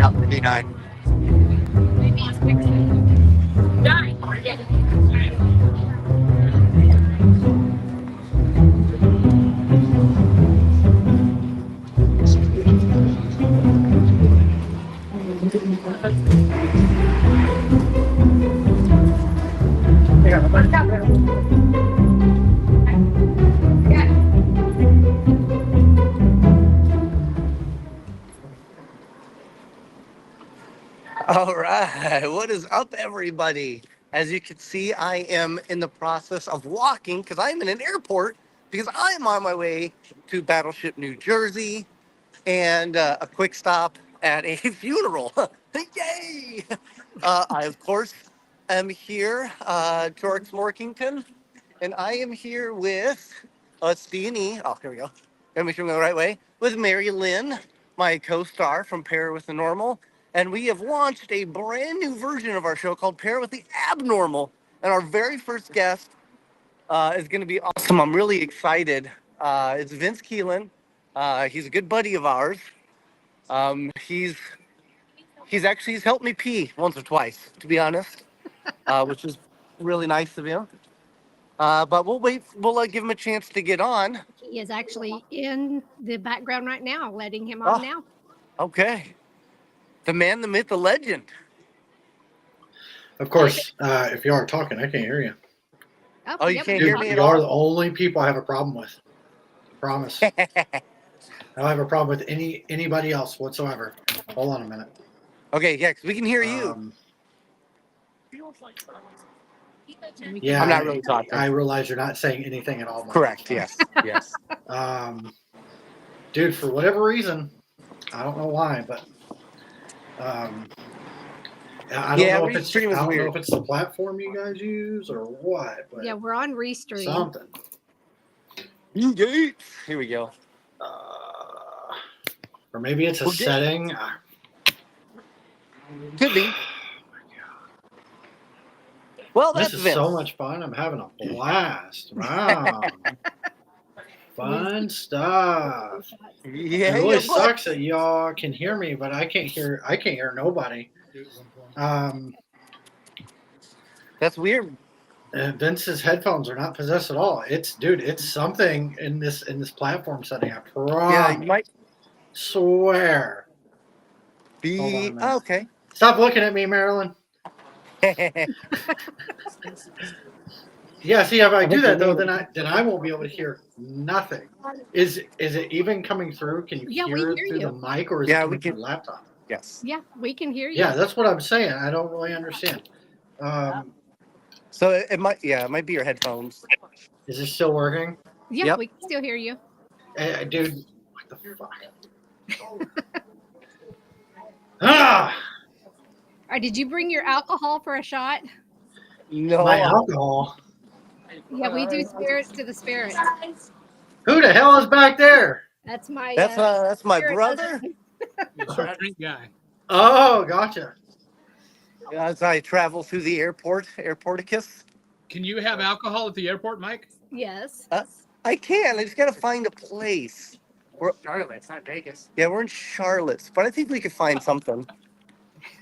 Yeah, 59. All right, what is up, everybody? As you can see, I am in the process of walking because I'm in an airport because I'm on my way to Battleship, New Jersey, and a quick stop at a funeral. Yay! I, of course, am here, George Morkington, and I am here with, it's D&E. Oh, here we go. Gotta make sure I'm going the right way. With MaryLynn, my co-star from Pair with the Normal. And we have launched a brand new version of our show called Pair with the Abnormal. And our very first guest is going to be awesome. I'm really excited. It's Vince Kelien. He's a good buddy of ours. He's helped me pee once or twice, to be honest, which is really nice of him. But we'll wait. We'll give him a chance to get on. He is actually in the background right now, letting him on now. Okay. The man, the myth, the legend. Of course, if you aren't talking, I can't hear you. Oh, you can't Dude, hear me at you all? are the only people I have a problem with. I promise. I don't have a problem with anybody else whatsoever. Hold on a minute. Okay, yeah, because we can hear you. Yeah, I'm not really talking. I realize you're not saying anything at all. Mike. Correct, yes, yes. Dude, for whatever reason, I don't know why, but I don't know if it's the platform you guys use or what. But yeah, we're on Restream. Something. Here we go. Or maybe it's a setting. Could be. Well, this is so much fun. I'm having a blast. Wow. Fun stuff. Yeah, it really sucks that y'all can hear me, but I can't hear nobody. That's weird. Vince's headphones are not possessed at all. It's something in this platform setting. I promise. Yeah, you might swear. Okay. Stop looking at me, MaryLynn. Yeah, see, if I do that though, then I won't be able to hear nothing. Is it even coming through? Can you hear it through the mic, or is it coming through the laptop? Yes. Yeah, we can hear you. Yeah, that's what I'm saying. I don't really understand. So it might be your headphones. Is this still working? Yeah, we can still hear you. Dude, what the fuck? Ah! Did you bring your alcohol for a shot? No. My alcohol? Yeah, we do spirits to the spirits. Who the hell is back there? That's my brother. Drink guy. Oh, gotcha. As I travel through the airporticus. Can you have alcohol at the airport, Mike? Yes. I can. I just got to find a place. We're Charlotte, it's not Vegas. Yeah, we're in Charlotte, but I think we could find something.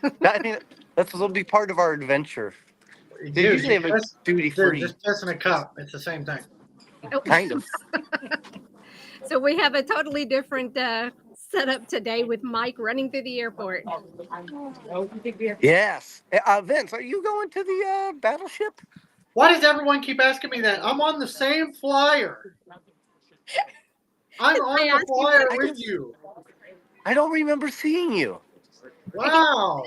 I think that'll be part of our adventure. They usually have a duty free. Just pissing a cup. It's the same thing. Oh. Kind of. So we have a totally different setup today with Mike running through the airport. Yes. Vince, are you going to the Battleship? Why does everyone keep asking me that? I'm on the same flyer. I'm on the flyer with you. I don't remember seeing you. Wow.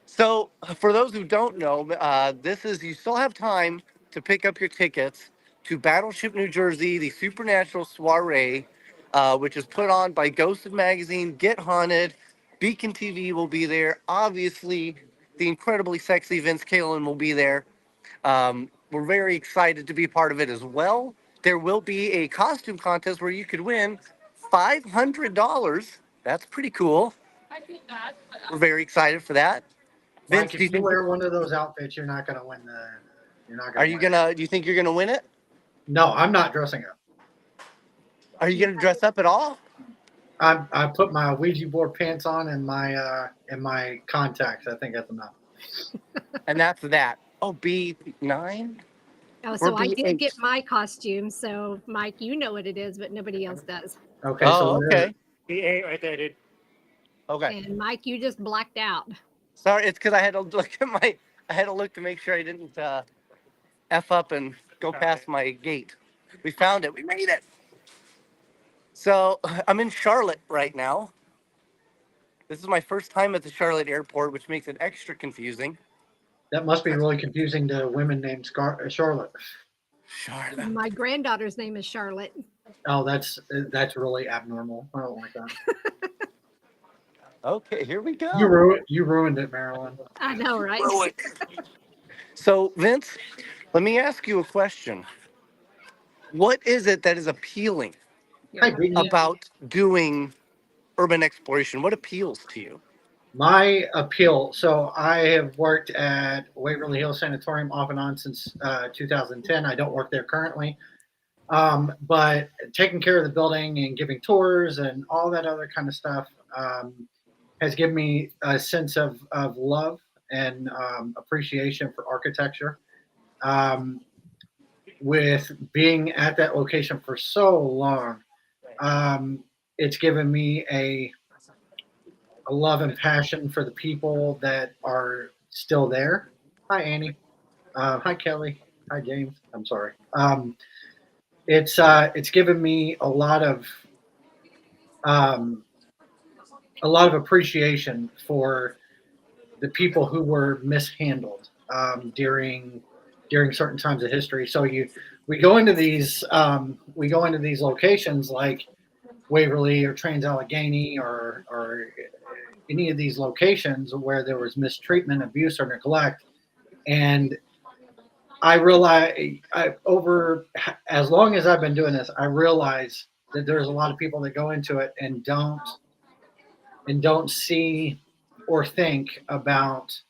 So, for those who don't know, you still have time to pick up your tickets to Battleship, New Jersey, the Supernatural Soiree, which is put on by Ghosted Magazine, Get Haunted, Beacon TV will be there. Obviously, the incredibly sexy Vince Kelien will be there. We're very excited to be part of it as well. There will be a costume contest where you could win $500. That's pretty cool. We're very excited for that. Vince, if you wear one of those outfits, you're not gonna win the. You're not gonna. Do you think you're gonna win it? No, I'm not dressing up. Are you gonna dress up at all? I put my Ouija board pants on and my contacts. I think that's enough. And that's that. Oh, B9? Oh, Or so I did B8? get my costume. So, Mike, you know what it is, but nobody else does. Okay. Oh, So okay. B8 right there, dude. Okay. And Mike, you just blacked out. Sorry, it's because I had to look at I had to look to make sure I didn't F up and go past my gate. We found it. We made it. So I'm in Charlotte right now. This is my first time at the Charlotte airport, which makes it extra confusing. that must be really confusing to women named Charlotte. Charlotte. My granddaughter's name is Charlotte. Oh, that's really abnormal. I don't like that. Okay, here we go. You ruined it, Marilyn. I know, right? So, Vince, let me ask you a question. What is it that is appealing Hi, Brittany. about doing urban exploration? What appeals to you? My appeal. So I have worked at Waverly Hills Sanatorium off and on since 2010. I don't work there currently. But taking care of the building and giving tours and all that other kind of stuff has given me a sense of love and appreciation for architecture. With being at that location for so long, it's given me a love and passion for the people that are still there. Hi, Annie. Hi, Kelly. Hi, James. I'm sorry. It's given me a lot of appreciation for the people who were mishandled during certain times of history. So we go into these locations like Waverly or Trans-Allegheny or any of these locations where there was mistreatment, abuse, or neglect, and I realize over as long as I've been doing this, I realize that there's a lot of people that go into it and don't see or think about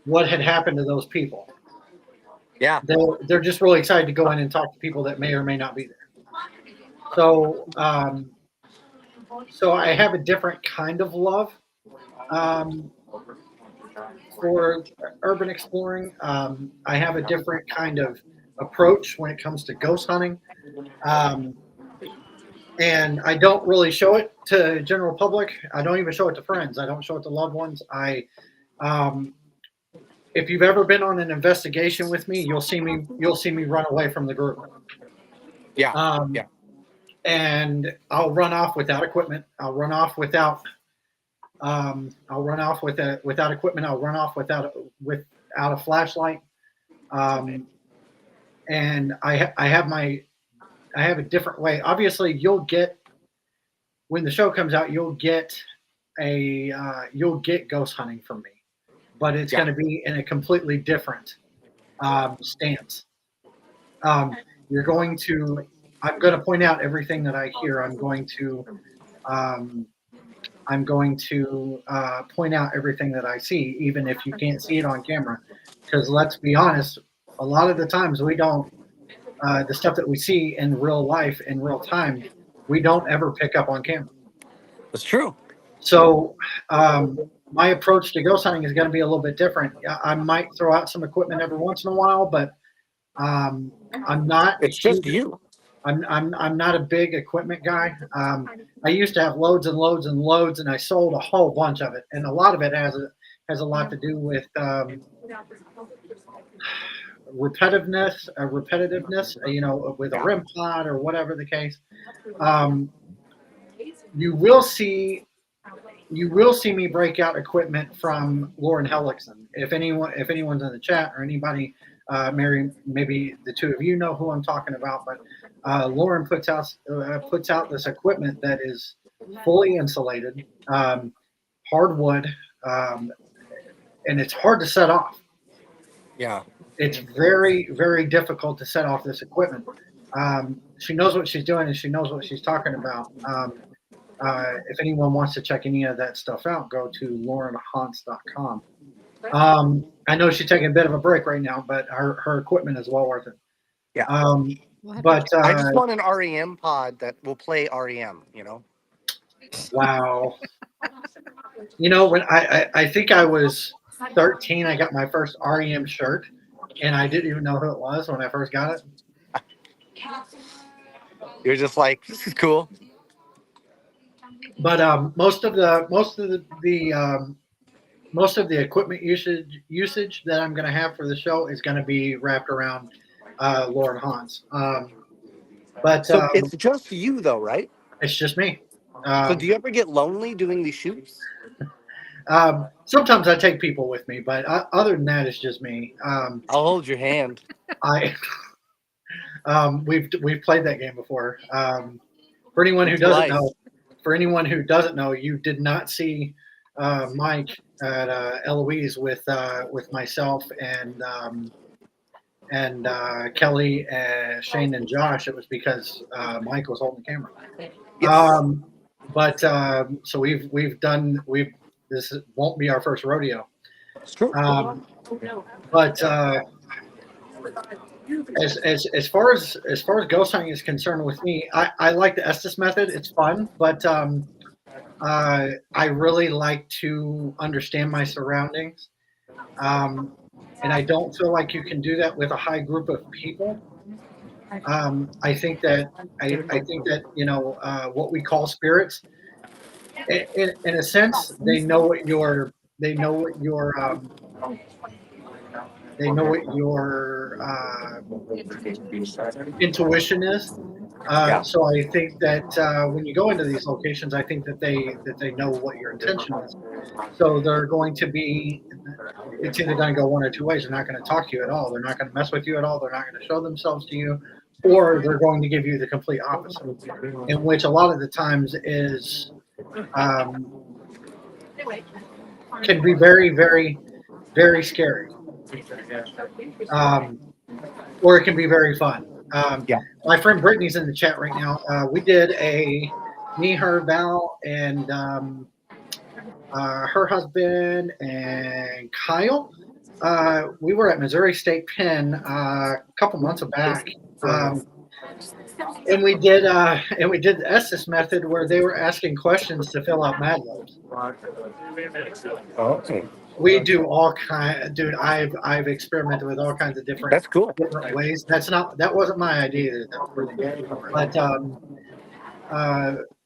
what had happened to those people. Yeah. They're just really excited to go in and talk to people that may or may not be there. So so I have a different kind of love for urban exploring. I have a different kind of approach when it comes to ghost hunting. And I don't really show it to general public. I don't even show it to friends. I don't show it to loved ones. If you've ever been on an investigation with me, you'll see me run away from the group. Yeah. Yeah. And I'll run off without equipment. I'll run off without equipment. I'll run off without a flashlight. And I have a different way. Obviously, you'll get, when the show comes out, you'll get ghost hunting from me, but it's going to be in a completely different stance. I'm going to point out everything that I hear. I'm going to point out everything that I see, even if you can't see it on camera. Because let's be honest, a lot of the times we don't, the stuff that we see in real life, in real time, we don't ever pick up on camera. That's true. So my approach to ghost hunting is going to be a little bit different. I might throw out some equipment every once in a while, but I'm not. It's just you. I'm not a big equipment guy. I used to have loads and loads and loads, and I sold a whole bunch of it, and a lot of it has a lot to do with repetitiveness, with a rim pod or whatever the case. You will see me break out equipment from Lauren Hellickson. If anyone's in the chat or anybody, Mary, maybe the two of you know who I'm talking about, but Lauren puts out this equipment that is fully insulated, hardwood, and it's hard to set off. Yeah. It's very, very difficult to set off this equipment. She knows what she's doing and she knows what she's talking about. If anyone wants to check any of that stuff out, go to laurenhantz.com. I know she's taking a bit of a break right now, but her equipment is well worth it. Yeah. We'll have to But I just want an REM pod that will play REM. You know. wow, when I think I was 13, I got my first REM shirt, and I didn't even know who it was when I first got it. You're just like, this is cool. But most of the equipment usage that I'm going to have for the show is going to be wrapped around Lauren Hans. But So it's just you, though, right? it's just me. So do you ever get lonely doing these shoots? Sometimes I take people with me, but other than that, it's just me. I'll hold your hand. We've played that game before. For anyone who doesn't know, you did not see Mike at Eloise with myself and Kelly, Shane, and Josh. It was because Mike was holding the camera. Yes. So this won't be our first rodeo. It's true. But as far as ghost hunting is concerned with me, I like the Estes method. It's fun, but I really like to understand my surroundings. And I don't feel like you can do that with a high group of people. I think that what we call spirits, in a sense, they know what your intuition is. So I think that when you go into these locations, I think that they know what your intention is. So they're going to be. It's either going to go one or two ways. They're not going to talk to you at all. They're not going to mess with you at all. They're not going to show themselves to you, or they're going to give you the complete opposite, in which a lot of the times is can be very, very, very scary, or it can be very fun. My friend Brittany's in the chat right now. We did me, her, Val, and her husband and Kyle. We were at Missouri State Pen a couple months back, and we did the Estes method where they were asking questions to fill out Mad Libs. Okay. We do all kind, dude. I've experimented with all kinds of different. That's cool. Different ways. That wasn't my idea. But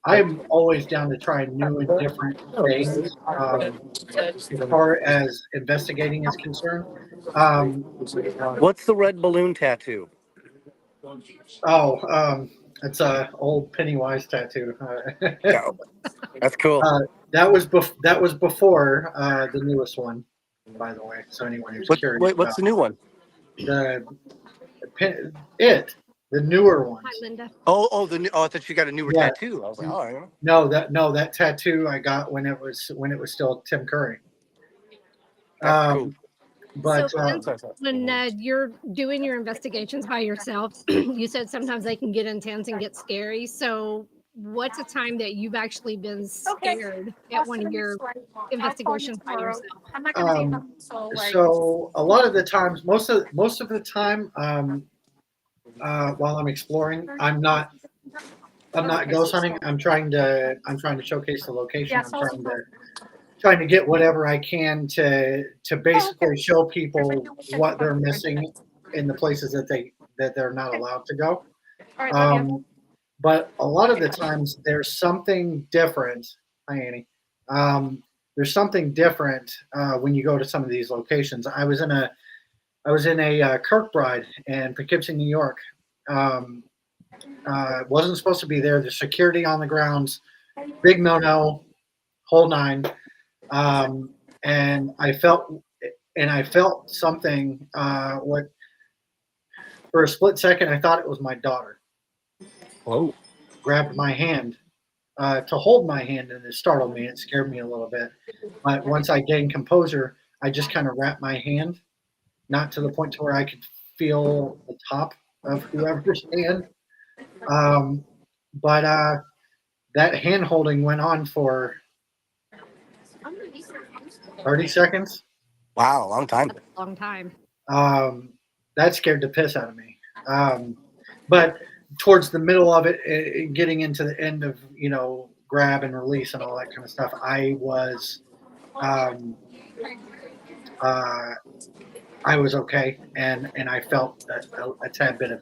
I'm always down to try new and different things as far as investigating is concerned. What's the red balloon tattoo? It's a old Pennywise tattoo. Yeah, that's cool. That was before the newest one, by the way. So anyone who's curious, what's the new one? The newer ones. Hi, Linda. Oh, I thought you got a newer tattoo. I was like, oh, No, that tattoo I got when it was still Tim Curry. That's cool. But so when you're doing your investigations by yourself, you said sometimes they can get intense and get scary. So what's a time that you've actually been scared at one of your investigations by yourself? So a lot of the times, most of the time, while I'm exploring, I'm not ghost hunting. I'm trying to showcase the location. I'm trying to get whatever I can to basically show people what they're missing in the places that they're not allowed to go. But a lot of the times there's something different. Hi, Annie. There's something different when you go to some of these locations. I was in a Kirkbride in Poughkeepsie, New York. Wasn't supposed to be there. There's security on the grounds, big no-no, whole nine. And I felt something. What for a split second I thought it was my daughter. Whoa! Grabbed my hand to hold my hand, and it startled me. It scared me a little bit. But once I gained composure, I just kind of wrapped my hand, not to the point to where I could feel the top of whoever's hand. But that hand holding went on for 30 seconds. Wow, long time. Long time. That scared the piss out of me. But towards the middle of it, getting into the end of, grab and release and all that kind of stuff, I was okay, and I felt a tad bit of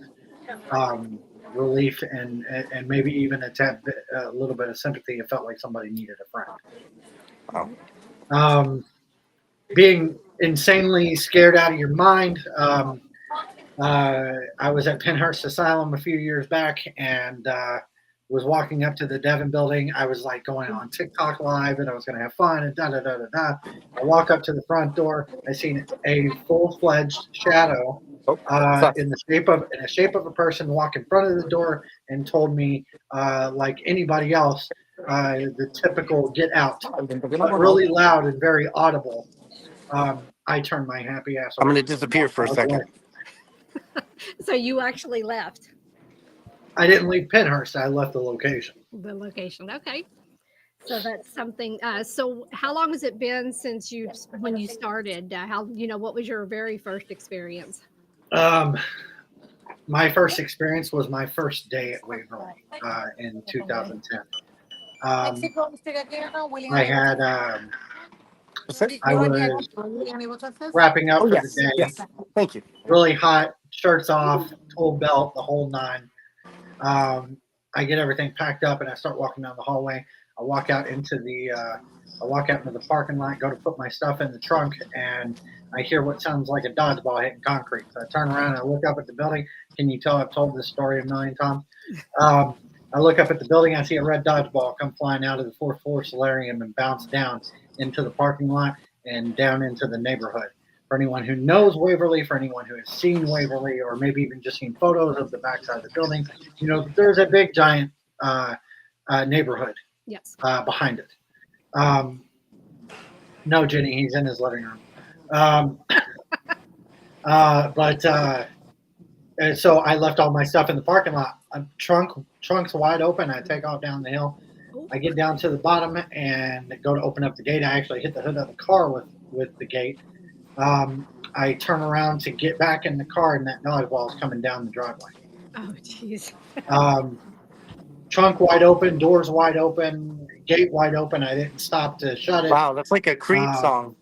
relief and maybe even a little bit of sympathy. It felt like somebody needed a friend. Being insanely scared out of your mind. I was at Penhurst Asylum a few years back and was walking up to the Devon building. I was like going on TikTok live and I was going to have fun and da da da da da. I walk up to the front door. I seen a full-fledged shadow in the shape of a person walk in front of the door and told me, like anybody else, the typical "get out," but really loud and very audible. I turned my happy ass. I'm going to disappear for a second. So you actually left I didn't leave Penhurst. I left the location. the location. Okay. So that's something. So how long has it been since when you started? What was your very first experience? My first experience was my first day at Waverly in 2010. I had I was wrapping up for the day. Yes. Thank you. Really hot, shirts off, tool belt, the whole nine. I get everything packed up and I start walking down the hallway. I walk out into the parking lot, go to put my stuff in the trunk, and I hear what sounds like a dodgeball hitting concrete. So I turn around and I look up at the building. Can you tell I've told this story a million times? I look up at the building. I see a red dodgeball come flying out of the fourth floor solarium and bounce down into the parking lot and down into the neighborhood. For anyone who knows Waverly, for anyone who has seen Waverly, or maybe even just seen photos of the backside of the building, there's a big giant neighborhood. Yes. Behind it. No, Jenny, he's in his living room. So I left all my stuff in the parking lot. Trunk's wide open. I take off down the hill. I get down to the bottom and go to open up the gate. I actually hit the hood of the car with the gate. I turn around to get back in the car, and that dodgeball is coming down the driveway. Oh, jeez. Trunk wide open, doors wide open, gate wide open. I didn't stop to shut it. Wow, that's like a Creed song.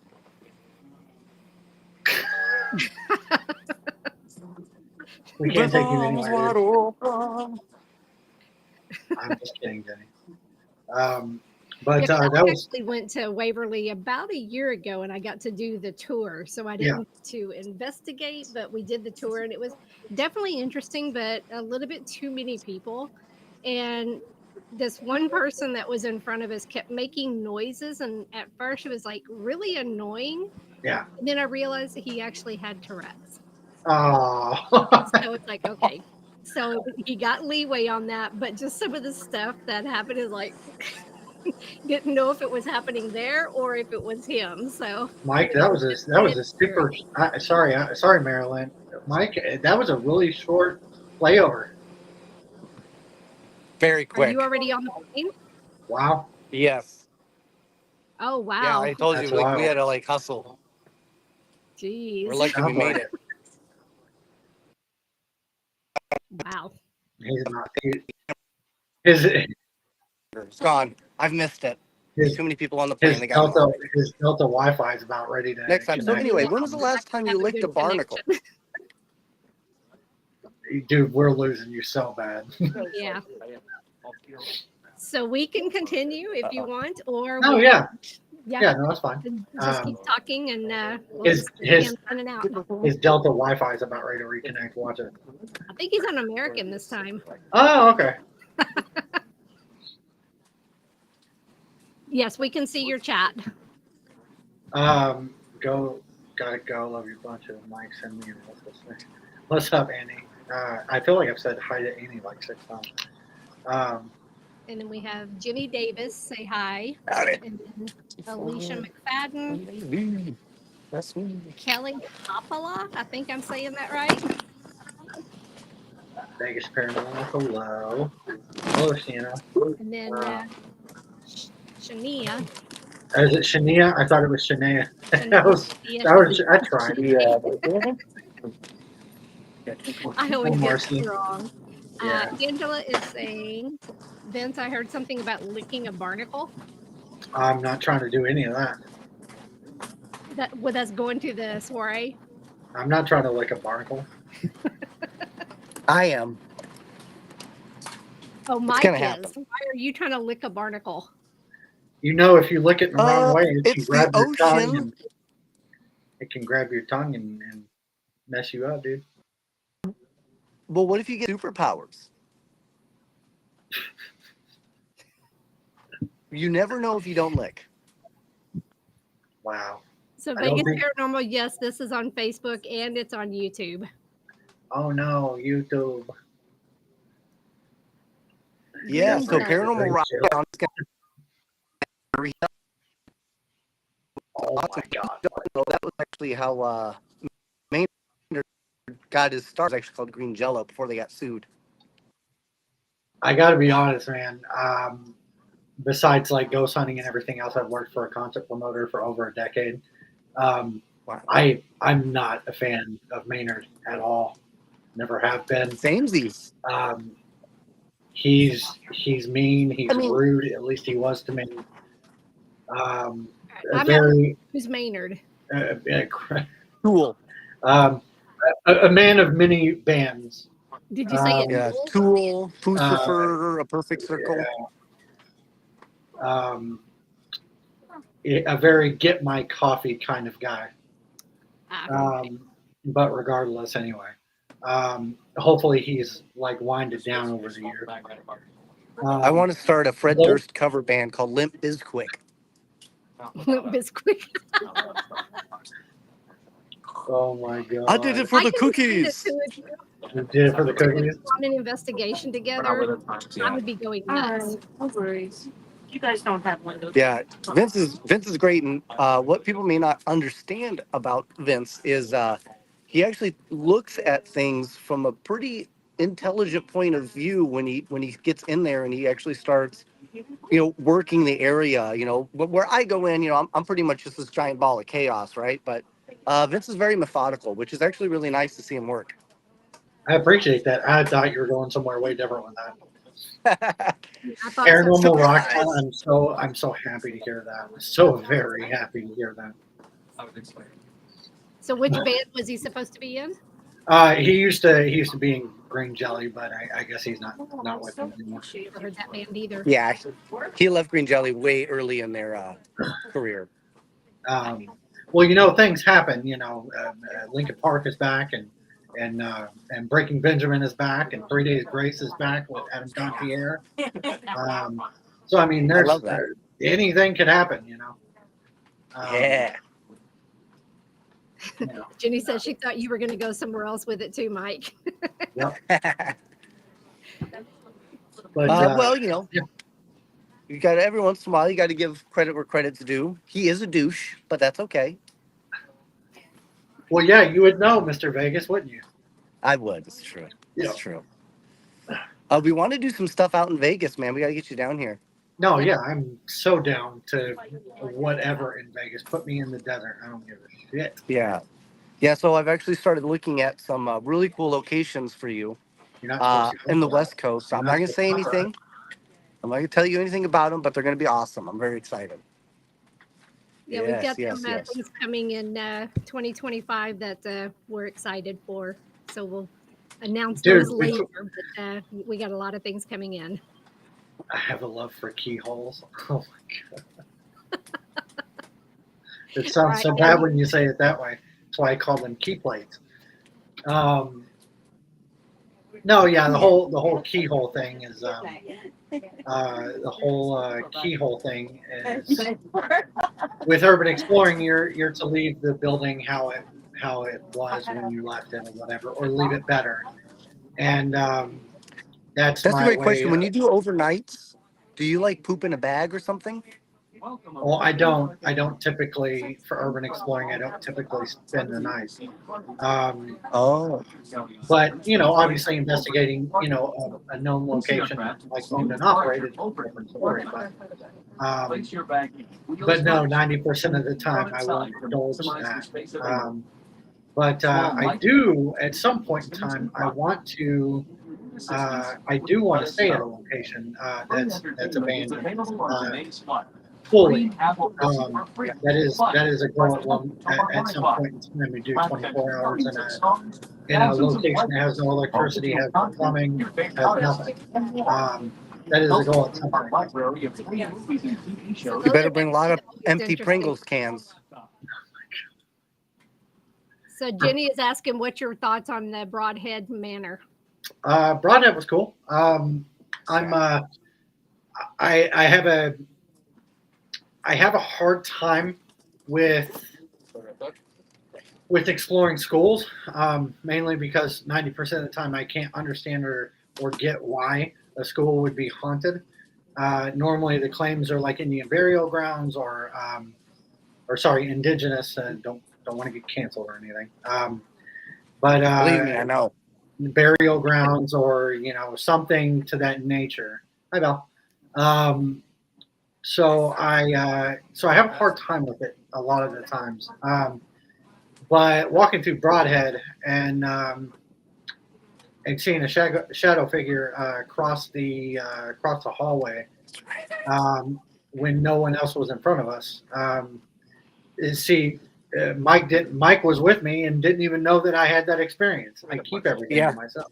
We can't take you anywhere. I'm just kidding, Jenny. But I that was actually went to Waverly about a year ago, and I got to do the tour. So I didn't get to investigate, but we did the tour, and it was definitely interesting, but a little bit too many people. And this one person that was in front of us kept making noises, and at first it was like really annoying. Yeah. And then I realized that he actually had Tourette's. Oh. So it's like, okay. So he got leeway on that, but just some of the stuff that happened is like didn't know if it was happening there or if it was him. So Mike, that was a super. Sorry, MaryLynn. Mike, that was a really short layover. Very quick. Are you already on the plane? Wow. Yes. Oh wow. Yeah, I told That's you we wild. had to hustle. Jeez. We're lucky we made it. Wow. He's not. It's gone. I've missed it. There's too many people on the plane. His They got Delta Wi-Fi is about ready to. next time. So connect. anyway, when was the last time you licked a barnacle? Dude, we're losing you so bad. Yeah. So we can continue if you want, or Oh we- yeah, yeah. no, that's fine. Just keep talking, and we'll His in and out. his Delta Wi-Fi is about ready to reconnect. Watch it. I think he's on American this time. Oh, okay. Yes, we can see your chat. Gotta go. Love you, bunch of Mike. Send me. What's up, Annie? I feel like I've said hi to Annie like 6 times. And then we have Jimmy Davis, say hi. Howdy. And then Alicia McFadden, That's me. Kelly Coppola. I think I'm saying that right. Vegas Paranormal. Hello. Hello, Sienna. And then Shania. Is it Shania? I thought it was Shania. I tried. Yeah. I always One more, get Steve. it wrong. Angela is saying, Vince, I heard something about licking a barnacle. I'm not trying to do any of that. That with us going to the soiree. I'm not trying to lick a barnacle. I am. Oh, Mike gonna is. happen. Why are you trying to lick a barnacle? You know, if you lick it in the wrong way, it can It's the grab your tongue ocean. and it can grab your tongue and mess you up, dude. Well, what if you get superpowers? You never know if you don't lick. Wow. So I don't Vegas think- Paranormal, yes, this is on Facebook and it's on YouTube. Oh no, YouTube. Yeah, so Yeah. Paranormal Rock Down is going Oh my god. to that was actually how Maynard got his start. It was actually called Green Jello before they got sued. I gotta be honest, man. Besides like ghost hunting and everything else, I've worked for a concert promoter for over a decade. Wow. I'm not a fan of Maynard at all. Never have been. Samesies. He's mean. He's I mean- rude. At least he was to me. A I'm very Who's Maynard? Tool. a man of many bands. Did you say it? Yeah, Tool? Tool, Pucifer, A Perfect Circle. A very get my coffee kind of guy. Ah, But regardless, anyway, hopefully he's like winded down over the years. I want to start a Fred Well- Durst cover band called Limp Bizquick. Bisquick. Oh my god! I did it for I the can send it cookies. to you. You did it for the If we cookies. on an investigation together, I would be going nuts. No worries. You guys don't have one of those. Yeah, Vince is great, and what people may not understand about Vince is he actually looks at things from a pretty intelligent point of view when he gets in there and he actually starts, working the area. But where I go in, I'm pretty much just this giant ball of chaos, right? But Vince is very methodical, which is actually really nice to see him work. I appreciate that. I thought you were going somewhere way different with that. I thought Paranormal so. Rock Town. I'm so happy to hear that. I'm so very happy to hear that. So which band was he supposed to be in? He used to be in Green Jelly, but I guess he's not with them anymore. Never heard that band either. Yeah, he left Green Jelly way early in their career. Well, things happen. Lincoln Park is back, and Breaking Benjamin is back, and 3 Days Grace is back with Adam Jean-Pierre. So I mean, I love that. Anything could happen. Yeah. Jenny said she thought you were going to go somewhere else with it too, Mike. But Well, yeah. you got every once in a while you got to give credit where credit's due. He is a douche, but that's okay. Well, yeah, you would know, Mr. Vegas, wouldn't you? I would. It's true. Yeah. It's true. We want to do some stuff out in Vegas, man. We got to get you down here. No, yeah, I'm so down to whatever in Vegas. Put me in the desert. I don't give a shit. Yeah. Yeah. So I've actually started looking at some really cool locations for you You're not supposed to in the go West Coast. I'm not going to say anything. I'm not going to tell you anything about them, but they're going to be awesome. I'm very excited. Yeah, we've got Yes, some yes. things coming in 2025 that we're excited for. So we'll announce Dude, those later. But we got a lot of things coming in. I have a love for keyholes. Oh my god. It sounds so Right, bad and- when you say it that way. That's why I call them key plates. No, yeah, the whole keyhole thing is with urban exploring. You're to leave the building how it was when you left it or whatever, or leave it better. And that's That's a my great way question. When of- you do overnights, do you like poop in a bag or something? Well, I don't typically, for urban exploring, I don't typically spend the night. Oh. But, obviously investigating, a known location, like owned and operated, different story. But no, 90% of the time I won't indulge that. But I do, at some point in time, I want to I do want to stay at a location that's abandoned fully. That is a goal at some point in time. We do 24 hours in a location that has no electricity, has no plumbing, has nothing. That is a goal at some point. So You those better bring a lot events of are always empty interesting. Pringles cans. So Jenny is asking, what's your thoughts on the Broadhead Manor? Broadhead was cool. I have a hard time with exploring schools, mainly because 90% of the time I can't understand or get why a school would be haunted. Normally the claims are like Indian burial grounds or sorry, indigenous. Don't want to get canceled or anything. But Believe me, I know. burial grounds or something to that nature. Hi, Belle. So I have a hard time with it a lot of the times. But walking through Broadhead and seeing a shadow figure cross the hallway when no one else was in front of us. Mike was with me and didn't even know that I had that experience. I keep everything to myself.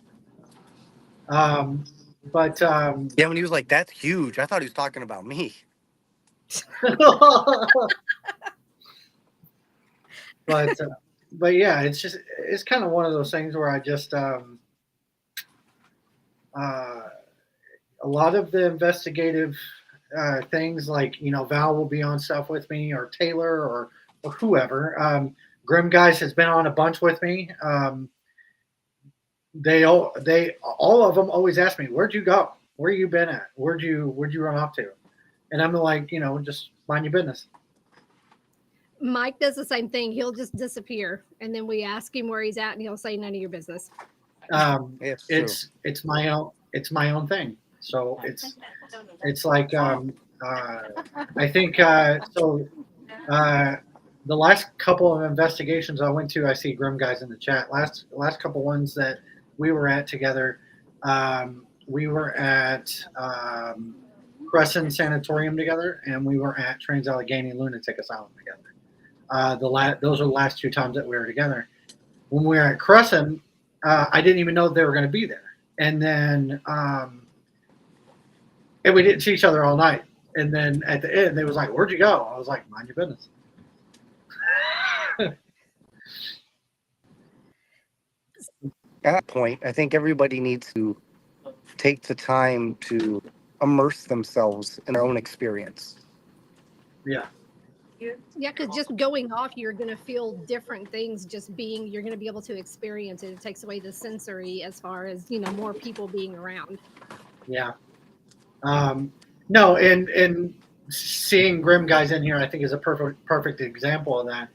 But Yeah, when he was like, "That's huge," I thought he was talking about me. but yeah, it's kind of one of those things where I just a lot of the investigative things, like Val will be on stuff with me, or Taylor, or whoever. Grim Guys has been on a bunch with me. They all of them always ask me, "Where'd you go? Where you been at? Where'd you run off to?" And I'm like, just mind your business. Mike does the same thing. He'll just disappear, and then we ask him where he's at, and he'll say, "None of your business." It's my own thing. So it's like I think so. The last couple of investigations I went to, I see Grim Guys in the chat. Last couple ones that we were at together, we were at Crescent Sanatorium together, and we were at Trans-Allegheny Lunatic Asylum together. Those are the last two times that we were together. When we were at Crescent, I didn't even know they were going to be there, and then and we didn't see each other all night. And then at the end, they was like, "Where'd you go?" I was like, "Mind your business." At that point, I think everybody needs to take the time to immerse themselves in their own experience. Yeah. Yeah, because just going off, you're going to feel different things. You're going to be able to experience it. It takes away the sensory as far as more people being around. Yeah. No, and seeing Grim Guys in here, I think, is a perfect example of that.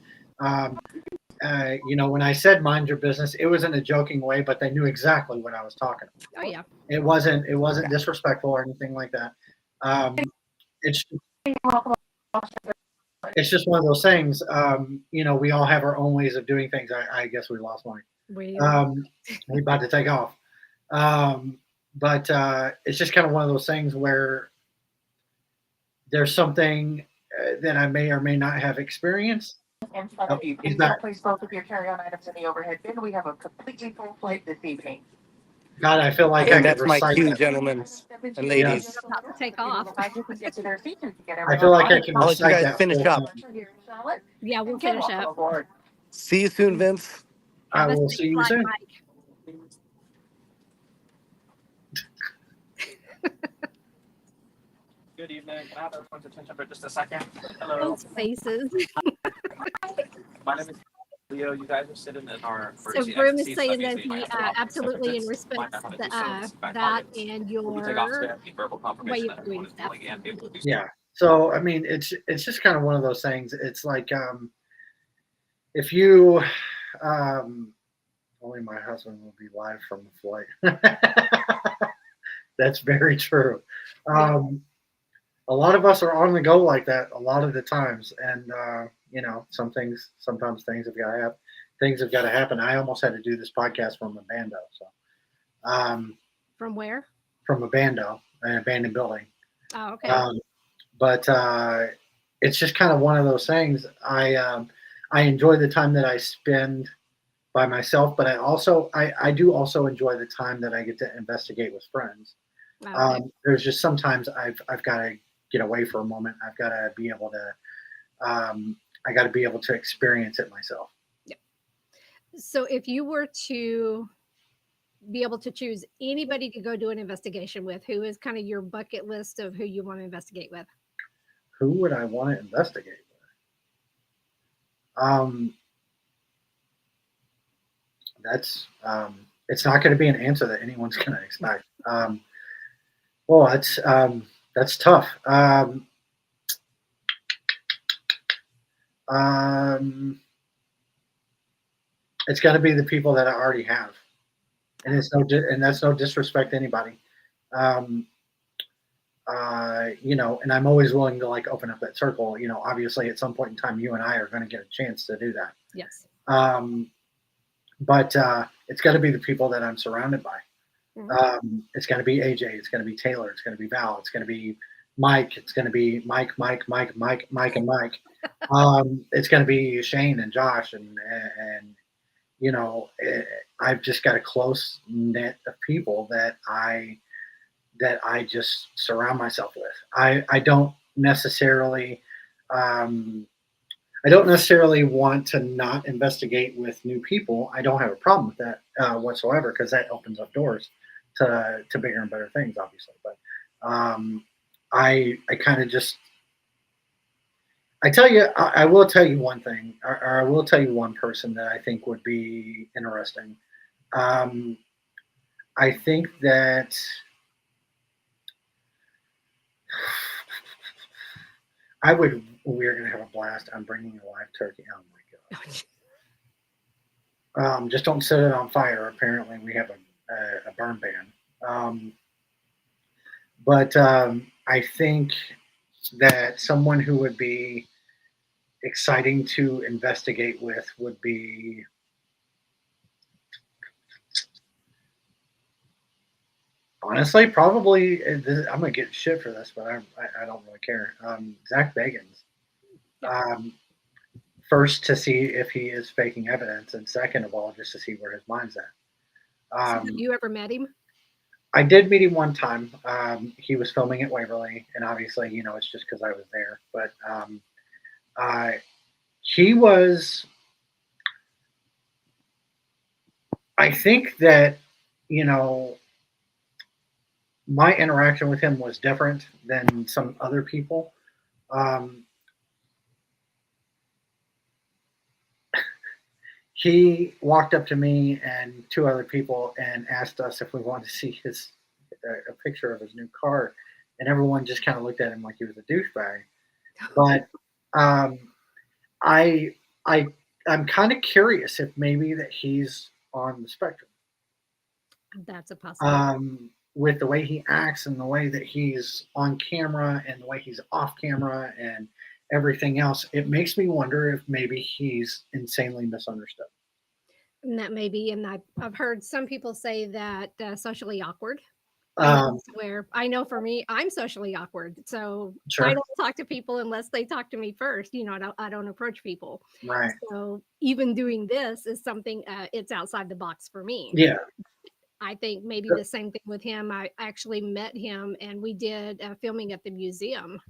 When I said "mind your business," it was in a joking way, but they knew exactly what I was talking about. Oh yeah. It wasn't disrespectful or anything like that. It's just one of those things. We all have our own ways of doing things. I guess we lost Mike. We're about to take off. But it's just kind of one of those things where there's something that I may or may not have experienced. In front of you. Please don't place both of your carry-on items in the overhead bin. We have a completely full flight this evening. God, I feel like And that's my cue, gentlemen and ladies. We're about to take off. I feel like I can I'll let you recite guys that finish full up. time. Yeah, we'll finish up. See you soon, Vince. I will see you soon. Mike. Good evening. Can I have everyone's attention for just a second? Hello. Those faces. My name is Leo. You guys are sitting in our So Grim is saying that he absolutely respects that and your way of doing stuff. Yeah. So I mean, it's just kind of one of those things. It's like if you only my husband will be live from the flight. That's very true. A lot of us are on the go like that a lot of the times, and sometimes things have got to happen. I almost had to do this podcast from a bando. So From where? from an abandoned building. Oh, okay. But it's just kind of one of those things. I enjoy the time that I spend by myself, but I do also enjoy the time that I get to investigate with friends. Okay. There's just sometimes I've got to get away for a moment. I've got to be able to I got to be able to experience it myself. So if you were to be able to choose anybody to go do an investigation with, who is kind of your bucket list of who you want to investigate with? Who would I want to investigate with? That's it's not going to be an answer that anyone's going to expect. Well, that's tough. It's got to be the people that I already have, and that's no disrespect to anybody. And I'm always willing to like open up that circle. Obviously, at some point in time, you and I are going to get a chance to do that. Yes. But it's got to be the people that I'm surrounded by. Mm-hmm. It's going to be AJ. It's going to be Taylor. It's going to be Val. It's going to be Mike. It's going to be Mike, and Mike. It's going to be Shane and Josh, and I've just got a close knit of people that I just surround myself with. I don't necessarily want to not investigate with new people. I don't have a problem with that whatsoever, because that opens up doors to bigger and better things, obviously. But I kind of just, I will tell you one thing, or I will tell you one person that I think would be interesting. I think that we're going to have a blast. I'm bringing a live turkey. Oh my God. Just don't set it on fire. Apparently we have a burn ban. But I think that someone who would be exciting to investigate with would be honestly probably I'm gonna get shit for this, but I don't really care. Zach Bagans. First, to see if he is faking evidence, and second of all, just to see where his mind's at. So have you ever met him? I did meet him one time. He was filming at Waverly, and obviously, it's just because I was there. But he was. I think that my interaction with him was different than some other people. He walked up to me and two other people and asked us if we wanted to see a picture of his new car, and everyone just kind of looked at him like he was a douchebag. But I'm kind of curious if maybe that he's on the spectrum. That's a possibility. With the way he acts and the way that he's on camera and the way he's off camera and everything else, it makes me wonder if maybe he's insanely misunderstood. And that may be, and I've heard some people say that socially awkward. Where I know for me, I'm socially awkward, so Sure. I don't talk to people unless they talk to me first. I don't approach people. Right. So even doing this is something. It's outside the box for me. Yeah. I think maybe the same thing with him. I actually met him, and we did filming at the museum,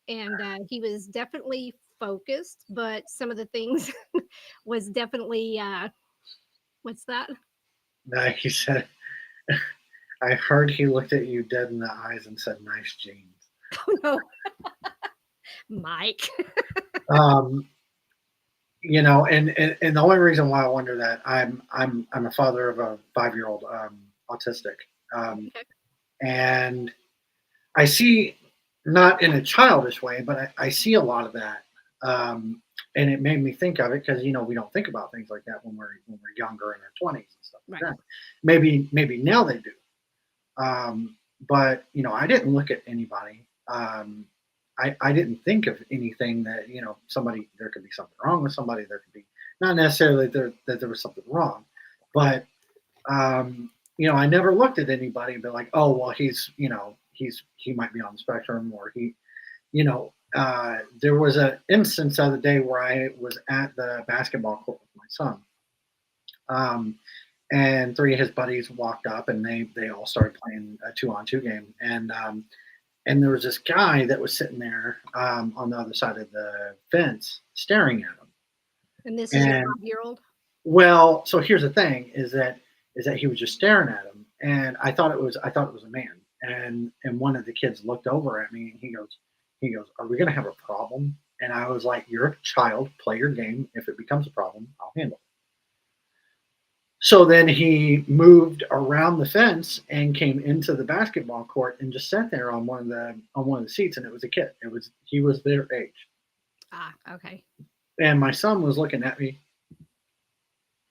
and he was definitely focused, but some of the things was definitely what's that? He said, I heard he looked at you dead in the eyes and said, "Nice jeans." Oh no, Mike. And the only reason why I wonder that I'm a father of a 5-year-old autistic, and I see, not in a childish way, but I see a lot of that, and it made me think of it because we don't think about things like that when we're younger in our 20s and stuff like that. Maybe now they do, but I didn't look at anybody. I didn't think of anything that there could be something wrong with somebody. There could be not necessarily that there was something wrong, but I never looked at anybody and be like, oh, well, he might be on the spectrum, or there was an instance the other day where I was at the basketball court with my son. And three of his buddies walked up, and they all started playing a 2-on-2 game. And there was this guy that was sitting there on the other side of the fence staring at him. And this is your 5-year-old? Well, so here's the thing: is that he was just staring at him, and I thought it was a man. And one of the kids looked over at me, and he goes, "Are we going to have a problem?" And I was like, "You're a child. Play your game. If it becomes a problem, I'll handle it." So then he moved around the fence and came into the basketball court and just sat there on one of the seats, and it was a kid. He was their age. Ah, okay. And my son was looking at me.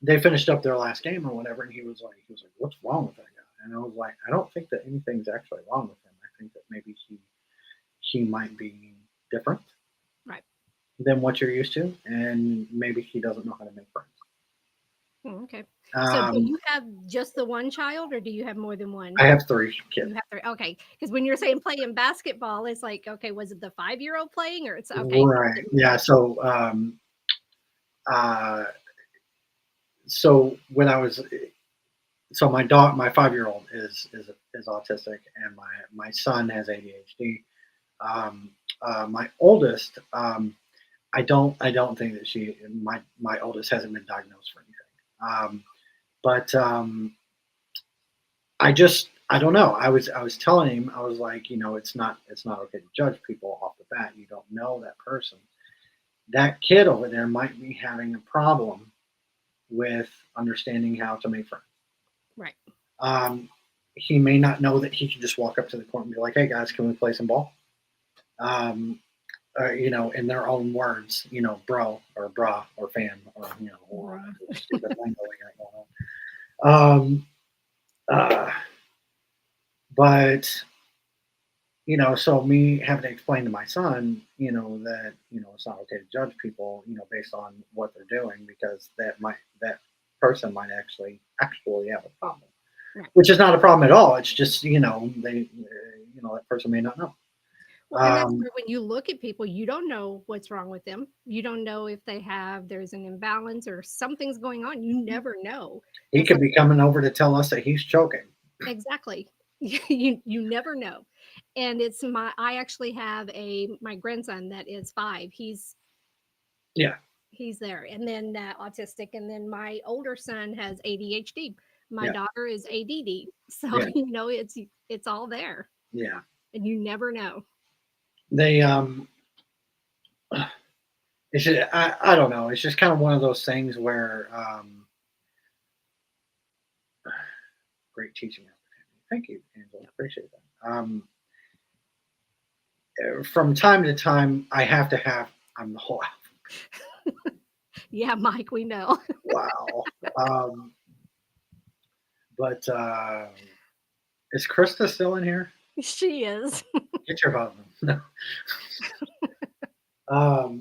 They finished up their last game or whatever, and he was like, "What's wrong with that guy?" And I was like, "I don't think that anything's actually wrong with him. I think that maybe he might be different, Right, than what you're used to, and maybe he doesn't know how to make friends." Okay. So do you have just the one child, or do you have more than one? I have 3 kids. You have 3. Okay, because when you're saying playing basketball, it's like, okay, was it the 5-year-old playing, or it's okay? Right. Yeah. So so when I was my 5-year-old is autistic, and my son has ADHD. My oldest, I don't think that my oldest hasn't been diagnosed for anything. But I don't know. I was telling him, I was like, it's not okay to judge people off the bat. You don't know that person. That kid over there might be having a problem with understanding how to make friends. Right. He may not know that he can just walk up to the court and be like, "Hey guys, can we play some ball?" In their own words, bro or bra or fam, or or stupid lingo they got going on. But so me having to explain to my son, that it's not okay to judge people, based on what they're doing, because that person might actually have a problem, Right. which is not a problem at all. It's just that person may not know. Well, and that's where when you look at people, you don't know what's wrong with them. You don't know if there's an imbalance or something's going on. You never know. He It's could like, be coming over to tell us that he's choking. exactly. You never know. And I actually have my grandson that is 5. He's there. And then autistic. And then my older son has ADHD. My daughter is ADD. So, it's all there. Yeah. And you never know. They, it's just, I don't know. It's just kind of one of those things where, great teaching opportunity. Thank you, Angela. Appreciate that. From time to time, I have to have, I'm the whole alphabet. Yeah, Mike, we know. Wow. But is Krista still in here? She is. Get your husband. No. I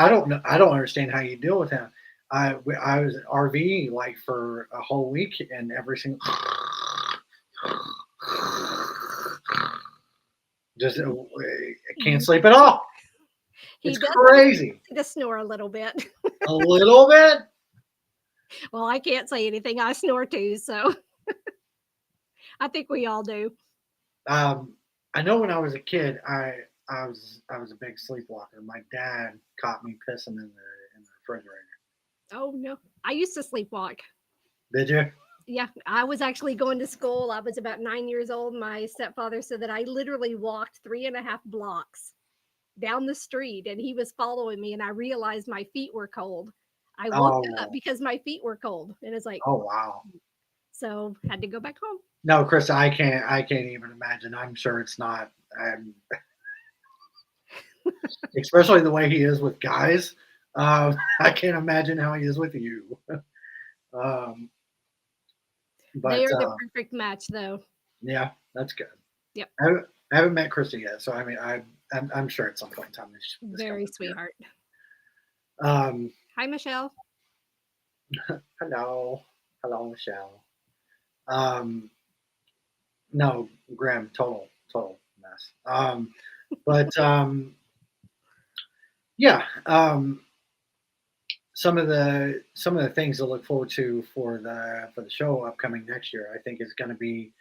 don't know. I don't understand how you deal with him. I was at RV like for a whole week, and every single just can't sleep at all. It's crazy. To snore a little bit. A little bit. Well, I can't say anything. I snore too, so I think we all do. I know when I was a kid, I was a big sleepwalker. My dad caught me pissing in the refrigerator. Oh no, I used to sleepwalk. Did you? Yeah, I was actually going to school. I was about 9 years old. My stepfather said that I literally walked 3.5 blocks down the street, and he was following me, and I realized my feet were cold. I woke up because my feet were cold, and it's like, oh wow. So had to go back home. No, Chris, I can't even imagine. I'm sure it's not. Especially the way he is with guys. I can't imagine how he is with you. But they are the perfect match, though. Yeah, that's good. Yep. I haven't met Krista yet, so I mean, I'm sure at some point in time. This very sweetheart. Hi, Michelle. Hello, Michelle. No, Graham, total mess. But yeah, some of the things to look forward to for the show upcoming next year, I think is going to be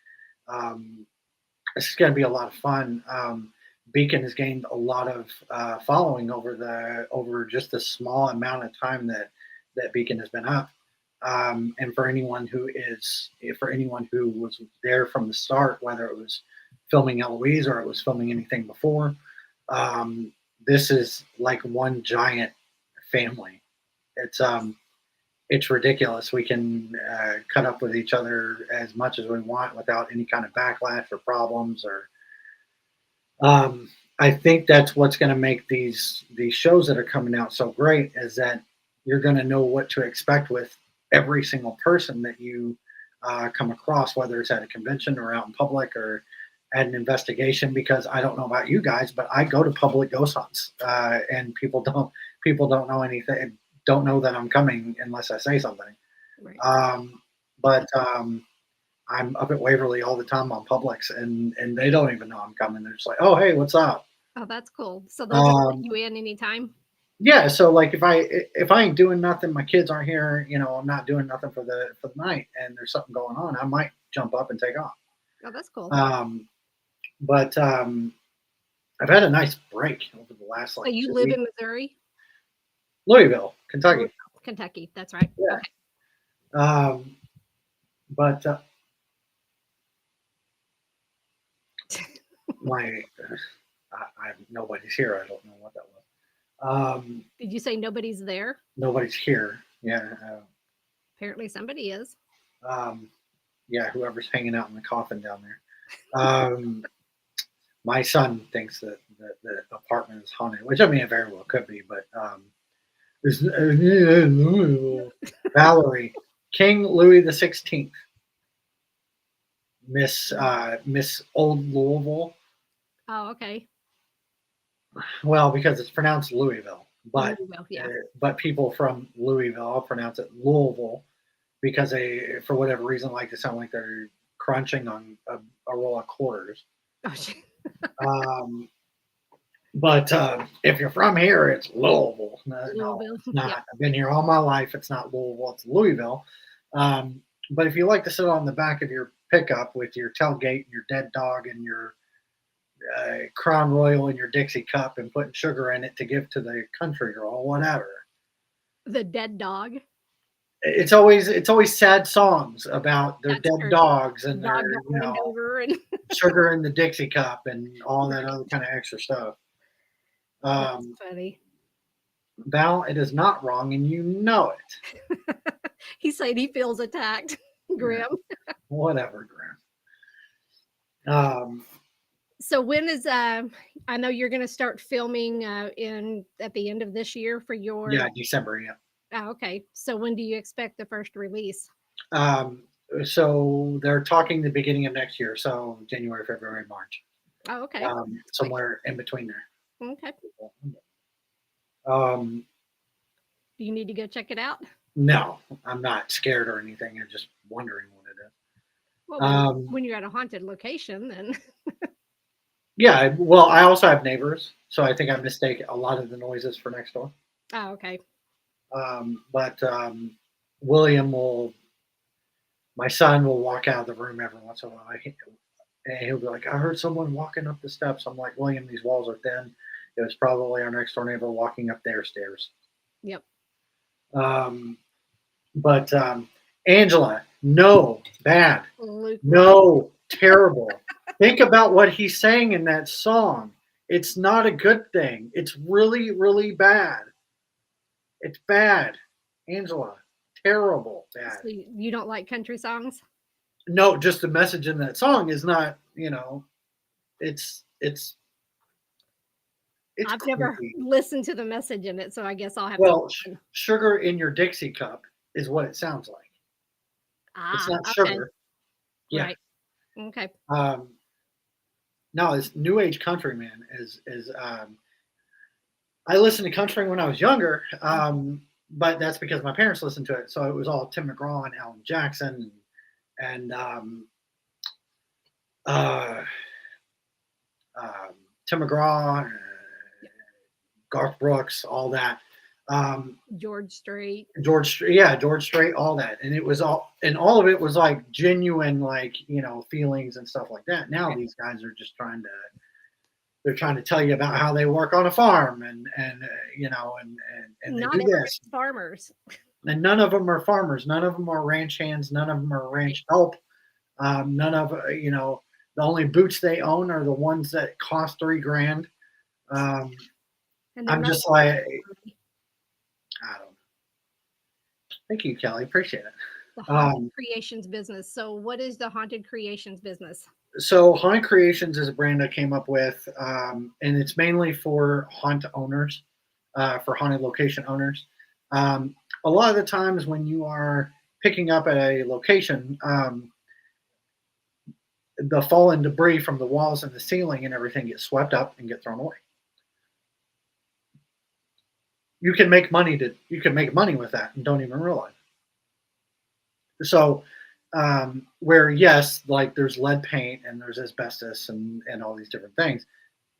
it's going to be a lot of fun. Beacon has gained a lot of following over just a small amount of time that Beacon has been up. And for anyone who was there from the start, whether it was filming Eloise or it was filming anything before, this is like one giant family. It's ridiculous. We can cut up with each other as much as we want without any kind of backlash or problems. Or I think that's what's going to make these shows that are coming out so great, is that you're going to know what to expect with every single person that you come across, whether it's at a convention or out in public or at an investigation. Because I don't know about you guys, but I go to public ghost hunts, and people don't know anything, don't know that I'm coming unless I say something. Right. But I'm up at Waverly all the time on Publix, and they don't even know I'm coming. They're just like, "Oh, hey, what's up?" Oh, that's cool. So they'll just let you in anytime? Yeah, so like if I ain't doing nothing, my kids aren't here, I'm not doing nothing for the night, and there's something going on, I might jump up and take off. Oh, that's cool. But I've had a nice break over the last So like you 2 live weeks. in Missouri? Louisville, Kentucky. Kentucky, that's right. Yeah. Okay. But nobody's here. I don't know what that was. Did you say nobody's there? Nobody's here. Yeah. Apparently somebody is. Yeah, whoever's hanging out in the coffin down there. My son thinks that the apartment is haunted, which I mean it very well could be, but there's Valerie, King Louis the 16th, Miss Old Louisville. Oh, okay. Well, because it's pronounced Louisville, but Louisville, yeah. but people from Louisville pronounce it Louisville because they, for whatever reason, like to sound like they're crunching on a roll of quarters. Oh, shit. But if you're from here, it's Louisville. No, Louisville, it's not. yeah. I've been here all my life. It's not Louisville. It's Louisville. But if you like to sit on the back of your pickup with your tailgate and your dead dog and your Crown Royal in your Dixie cup and putting sugar in it to give to the country girl or whatever. The dead dog. It's always sad songs about their That's dead true. dogs and Dog their got run over and sugar in the Dixie cup and all that other kind of extra stuff. that's funny. Val, it is not wrong, and you know it. He said he feels attacked. Grim. Whatever, Grim. So when is I know you're going to start filming at the end of this year for your December, yeah. Oh, okay. So when do you expect the first release? So they're talking the beginning of next year, so January, February, March. Oh, okay. Somewhere in between there. Okay. Do you need to go check it out? No, I'm not scared or anything. I'm just wondering what it is. Well, when you're at a haunted location, then. Yeah, well, I also have neighbors, so I think I mistake a lot of the noises for next door. Oh, okay. But William my son will walk out of the room every once in a while, and he'll be like, "I heard someone walking up the steps." I'm like, "William, these walls are thin. It was probably our next door neighbor walking up their stairs." Yep. But Angela, no, bad, Luke. no, terrible. Think about what he's saying in that song. It's not a good thing. It's really, really bad. It's bad, Angela. Terrible, bad. So you don't like country songs? No, just the message in that song is not. It's. I've never listened to the message in it, so I guess I'll have to. Sugar in your Dixie cup is what it sounds like. It's not okay. sugar. Yeah. Right. Okay. No, this new age country, man, is I listened to country when I was younger, but that's because my parents listened to it. So it was all Tim McGraw and Alan Jackson and uh, Tim McGraw, Garth Brooks, all that. George Strait. George Strait, all that, and all of it was like genuine, like, you know, feelings and stuff like that. Now these guys are just they're trying to tell you about how they work on a farm and you know, and they Not do everybody's this. farmers. And none of them are farmers. None of them are ranch hands. None of them are ranch help. None of you know, the only boots they own are the ones that cost $3,000. And they're I'm not just like, I don't know. Thank you, Kelly. Appreciate it. the Haunted Creations business. So what is the Haunted Creations business? So Haunted Creations is a brand I came up with, and it's mainly for haunt owners, for haunted location owners. A lot of the times when you are picking up at a location, the fallen debris from the walls and the ceiling and everything gets swept up and get thrown away. You can make money with that and don't even realize it. So where, yes, like there's lead paint and there's asbestos and all these different things,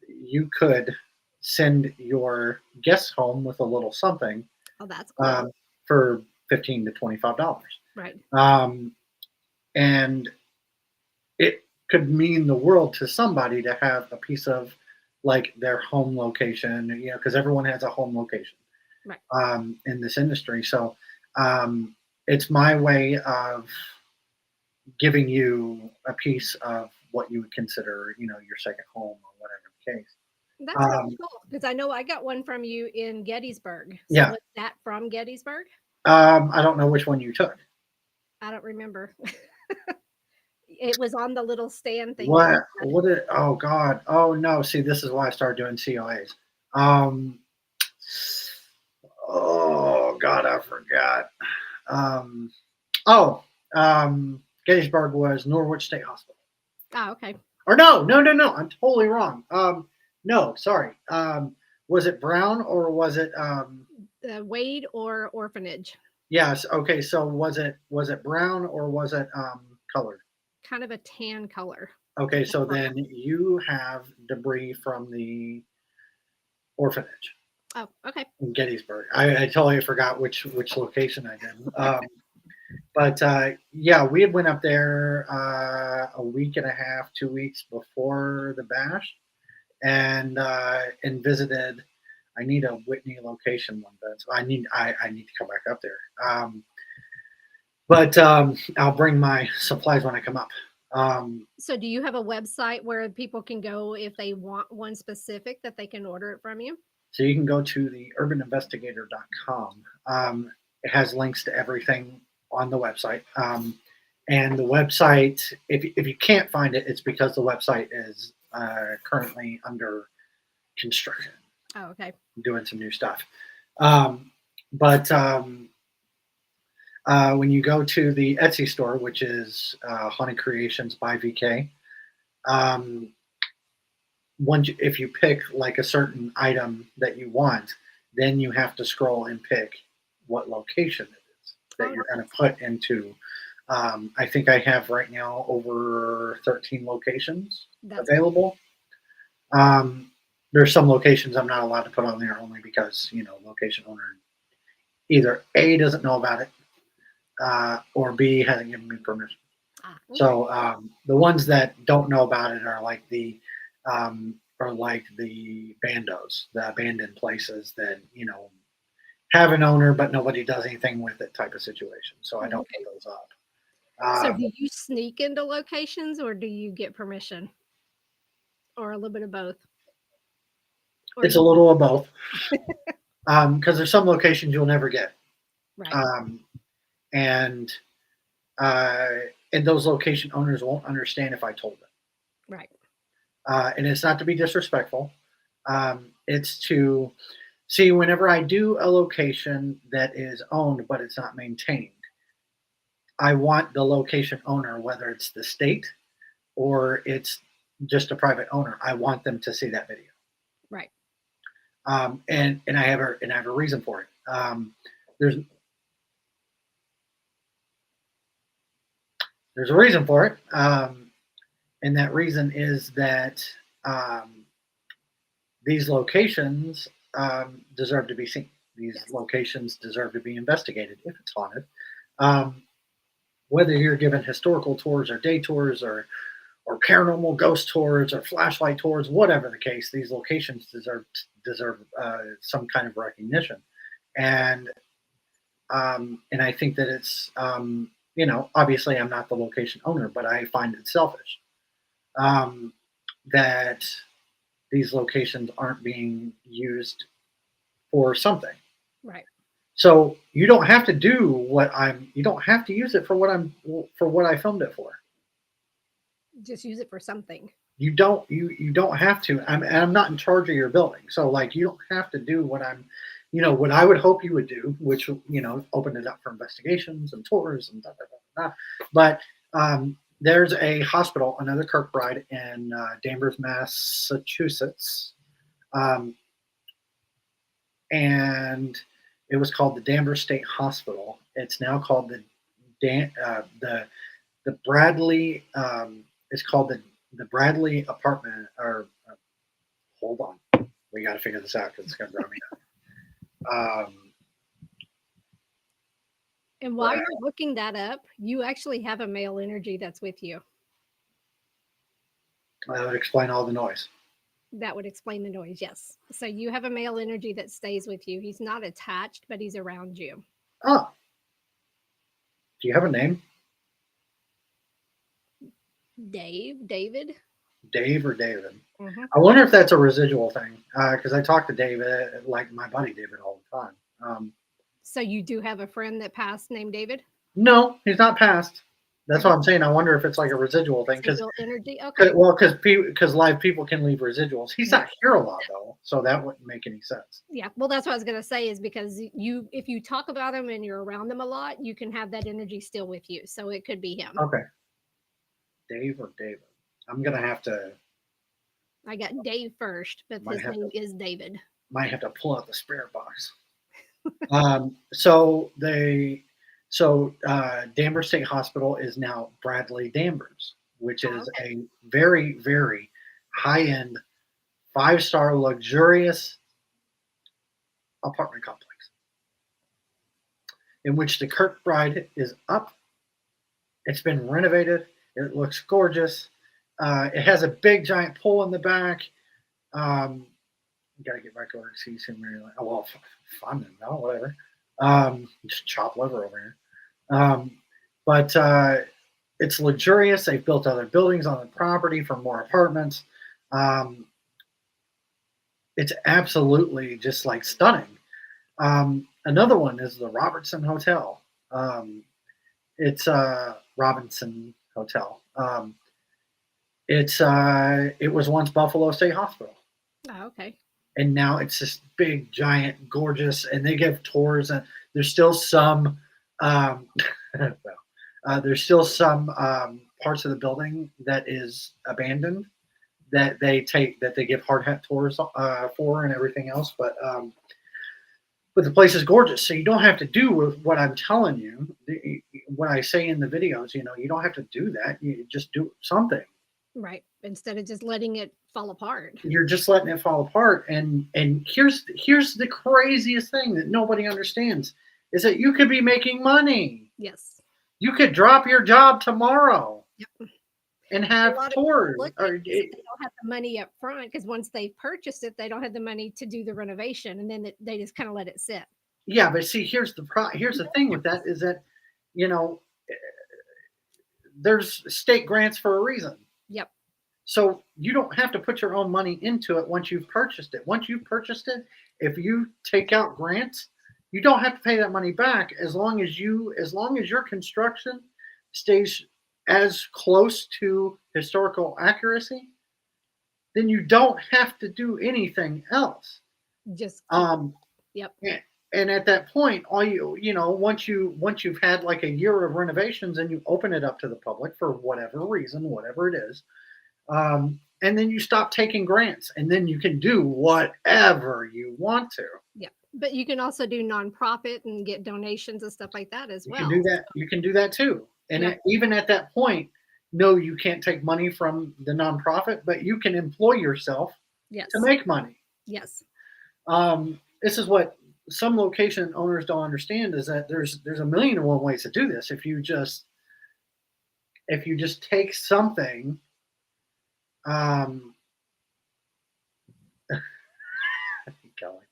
you could send your guests home with a little something. Oh, that's cool. For $15 to $25. Right. And it could mean the world to somebody to have a piece of like their home location, you know, because everyone has a home location, right, in this industry. So it's my way of giving you a piece of what you would consider, you know, your second home or whatever the case. That's really cool, because I know I got one from you in Gettysburg. So Yeah. was that from Gettysburg? I don't know which one you took. I don't remember. It was on the little stand thing. What did, oh God. Oh no. See, this is why I started doing COAs. Oh God, I forgot. Gettysburg was Norwich State Hospital. Oh, okay. Or no. I'm totally wrong. No, sorry. Was it Brown or was it Wade or Orphanage? Yes. Okay. So was it brown or was it colored? Kind of a tan color. Okay. So then you have debris from the orphanage. Oh, okay. In Gettysburg. I totally forgot which location I did. But yeah, we had went up there a week and a half, 2 weeks before the bash, and visited. I need a Whitney location one, but so I need to come back up there. But I'll bring my supplies when I come up. So do you have a website where people can go if they want one specific that they can order it from you? So you can go to the urbaninvestigator.com. It has links to everything on the website. And the website, if you can't find it, it's because the website is currently under construction. Oh, okay. Doing some new stuff. When you go to the Etsy store, which is Haunted Creations by VK, if you pick like a certain item that you want, then you have to scroll and pick what location it is that you're going to put into. I think I have right now over 13 locations available. There's some locations I'm not allowed to put on there only because, you know, location owner either A, doesn't know about it, or B, hasn't given me permission. So the ones that don't know about it are like the bandos, the abandoned places that, you know, have an owner but nobody does anything with it type of situation. So I don't put those up. So do you sneak into locations or do you get permission? Or a little bit of both? Or it's a little of both. Because there's some locations you'll never get. Right. And those location owners won't understand if I told them. Right. And it's not to be disrespectful. It's to see whenever I do a location that is owned but it's not maintained, I want the location owner, whether it's the state or it's just a private owner, I want them to see that video. Right. And I have a reason for it. There's There's a reason for it. And that reason is that these locations deserve to be seen. These locations deserve to be investigated if it's haunted. Whether you're given historical tours or day tours or paranormal ghost tours or flashlight tours, whatever the case, these locations deserve some kind of recognition. And I think that it's obviously I'm not the location owner, but I find it selfish that these locations aren't being used for something. Right. So you don't have to do you don't have to use it for what I filmed it for. Just use it for something. You don't have to. I'm not in charge of your building. So like you don't have to do what I would hope you would do, which, open it up for investigations and tours and da, da, da, da. But there's a hospital, another Kirkbride in Danvers, Massachusetts. And it was called the Danvers State Hospital. It's now called the Bradley. It's called the Bradley Apartment. Hold on, we got to figure this out because it's going to drive me nuts. And while you're looking that up, you actually have a male energy that's with you. That would explain all the noise. That would explain the noise, yes. So you have a male energy that stays with you. He's not attached, but he's around you. Oh. Do you have a name? David? Dave or David? Mm-hmm. I wonder if that's a residual thing, because I talk to David, like my buddy David, all the time. So you do have a friend that passed named David? No, he's not passed. That's what I'm saying. I wonder if it's like a residual thing. Residual energy? Okay. Well, because live people can leave residuals. He's not here a lot, though, so that wouldn't make any sense. Yeah, well, that's what I was going to say is because if you talk about him and you're around them a lot, you can have that energy still with you. So it could be him. Okay. Dave or David? I'm going to have to... I got Dave first, but his name is David. Might have to pull out the spirit box. So Danvers State Hospital is now Bradley Danvers, which is a very, very high-end, 5-star luxurious apartment complex in which the Kirkbride is up. It's been renovated. It looks gorgeous. It has a big giant pool in the back. You got to get back over to see some MaryLynn. Oh, well, fun and no, whatever. Just chop liver over here. But it's luxurious. They've built other buildings on the property for more apartments. It's absolutely just like stunning. Another one is the Robertson Hotel. It's Robinson Hotel. It was once Buffalo State Hospital. Oh, okay. And now it's this big, giant, gorgeous, and they give tours. And there's still some, there's still some parts of the building that is abandoned that they give hard hat tours for and everything else. But the place is gorgeous, so you don't have to do with what I'm telling you. What I say in the videos, you don't have to do that. You just do something. Right. Instead of just letting it fall apart. You're just letting it fall apart. And here's the craziest thing that nobody understands is that you could be making money. Yes. You could drop your job tomorrow. Yep. And have tours. They don't have the money up front because once they've purchased it, they don't have the money to do the renovation, and then they just kind of let it sit. Yeah, but see, here's the thing with that is that, there's state grants for a reason. Yep. So you don't have to put your own money into it once you've purchased it. Once you've purchased it, if you take out grants, you don't have to pay that money back as long as your construction stays as close to historical accuracy, then you don't have to do anything else. Just yep. And at that point, all once you've had like a year of renovations and you open it up to the public for whatever reason, whatever it is, and then you stop taking grants, and then you can do whatever you want to. Yeah, but you can also do nonprofit and get donations and stuff like that as well. You can do that. You can do that too. And Right. even at that point, no, you can't take money from the nonprofit, but you can employ yourself Yes. to make money. Yes. This is what some location owners don't understand, is that there's a million and one ways to do this. If you just take something, Kelly,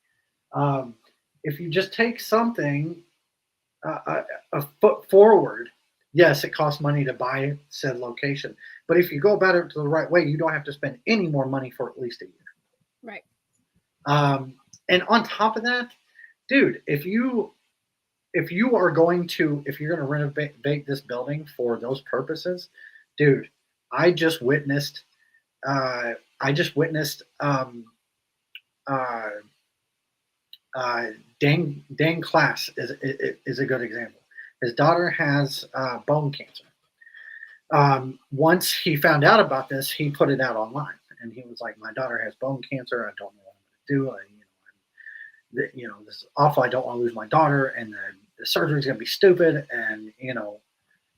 if you just take something a foot forward, yes, it costs money to buy said location. But if you go about it the right way, you don't have to spend any more money for at least a year. Right. And on top of that, dude, if you're going to renovate this building for those purposes, dude, I just witnessed Dan Class is a good example. His daughter has bone cancer. Once he found out about this, he put it out online, and he was like, "My daughter has bone cancer. I don't know what I'm going to do. This is awful. I don't want to lose my daughter, and the surgery is going to be stupid."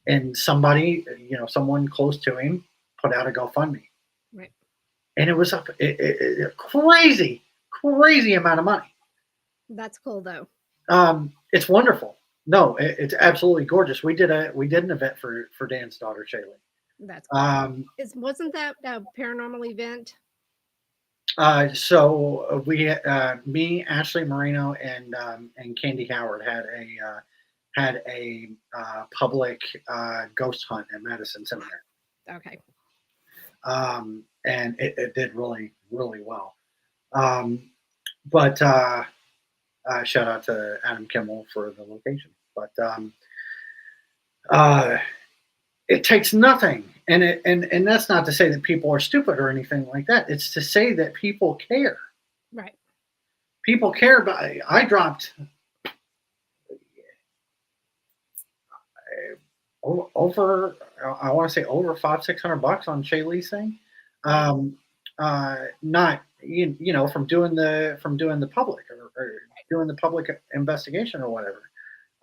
And somebody, someone close to him, put out a GoFundMe, Right. and it was a crazy amount of money. That's cool though. It's wonderful. No, it's absolutely gorgeous. We did an event for Dan's daughter, Shaylee. That's cool. Wasn't that a paranormal event? So we, me, Ashley Moreno, and Candy Howard had a public ghost hunt at Madison Seminary. Okay. And it did really, really well. But shout out to Adam Kimmel for the location. But it takes nothing, and that's not to say that people are stupid or anything like that. It's to say that people care. Right. People care about. I dropped over, I want to say over $500-600 on Shaylee's thing. Not from doing the public or doing the public investigation or whatever.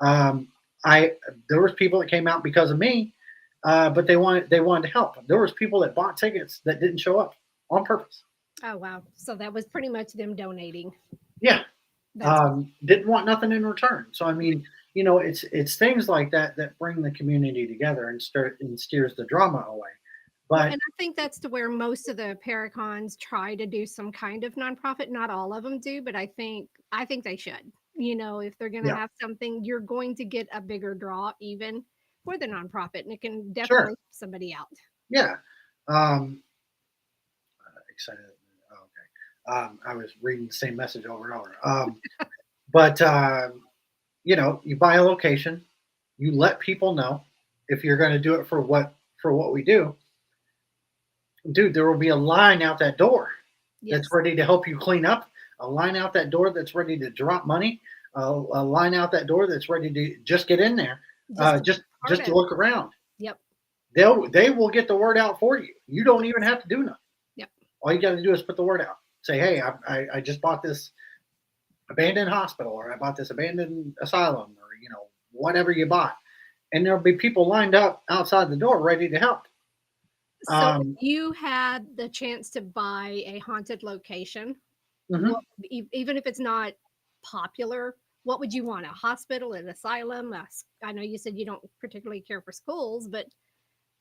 There was people that came out because of me, but they wanted to help. There was people that bought tickets that didn't show up on purpose. Oh wow! So that was pretty much them donating. Yeah. That's Didn't want nothing in return. So I mean, it's things like that bring the community together and steers the drama away. But and I think that's to where most of the Paracons try to do some kind of nonprofit. Not all of them do, but I think they should. If they're going to have something, you're going to get a bigger draw even for the nonprofit, and it can definitely help somebody out. Yeah. Excited. Okay. I was reading the same message over and over. But you buy a location, you let people know if you're going to do it for what we do. Dude, there will be a line out that door that's ready to help you clean up, a line out that door that's ready to drop money, a line out that door that's ready to just get in there, just to look around. Yep. They will get the word out for you. You don't even have to do nothing. Yep. All you got to do is put the word out. Say, hey, I just bought this abandoned hospital, or I bought this abandoned asylum, or whatever you bought, and there'll be people lined up outside the door ready to help. So if you had the chance to buy a haunted location, even if it's not popular, what would you want? A hospital, an asylum? I know you said you don't particularly care for schools, but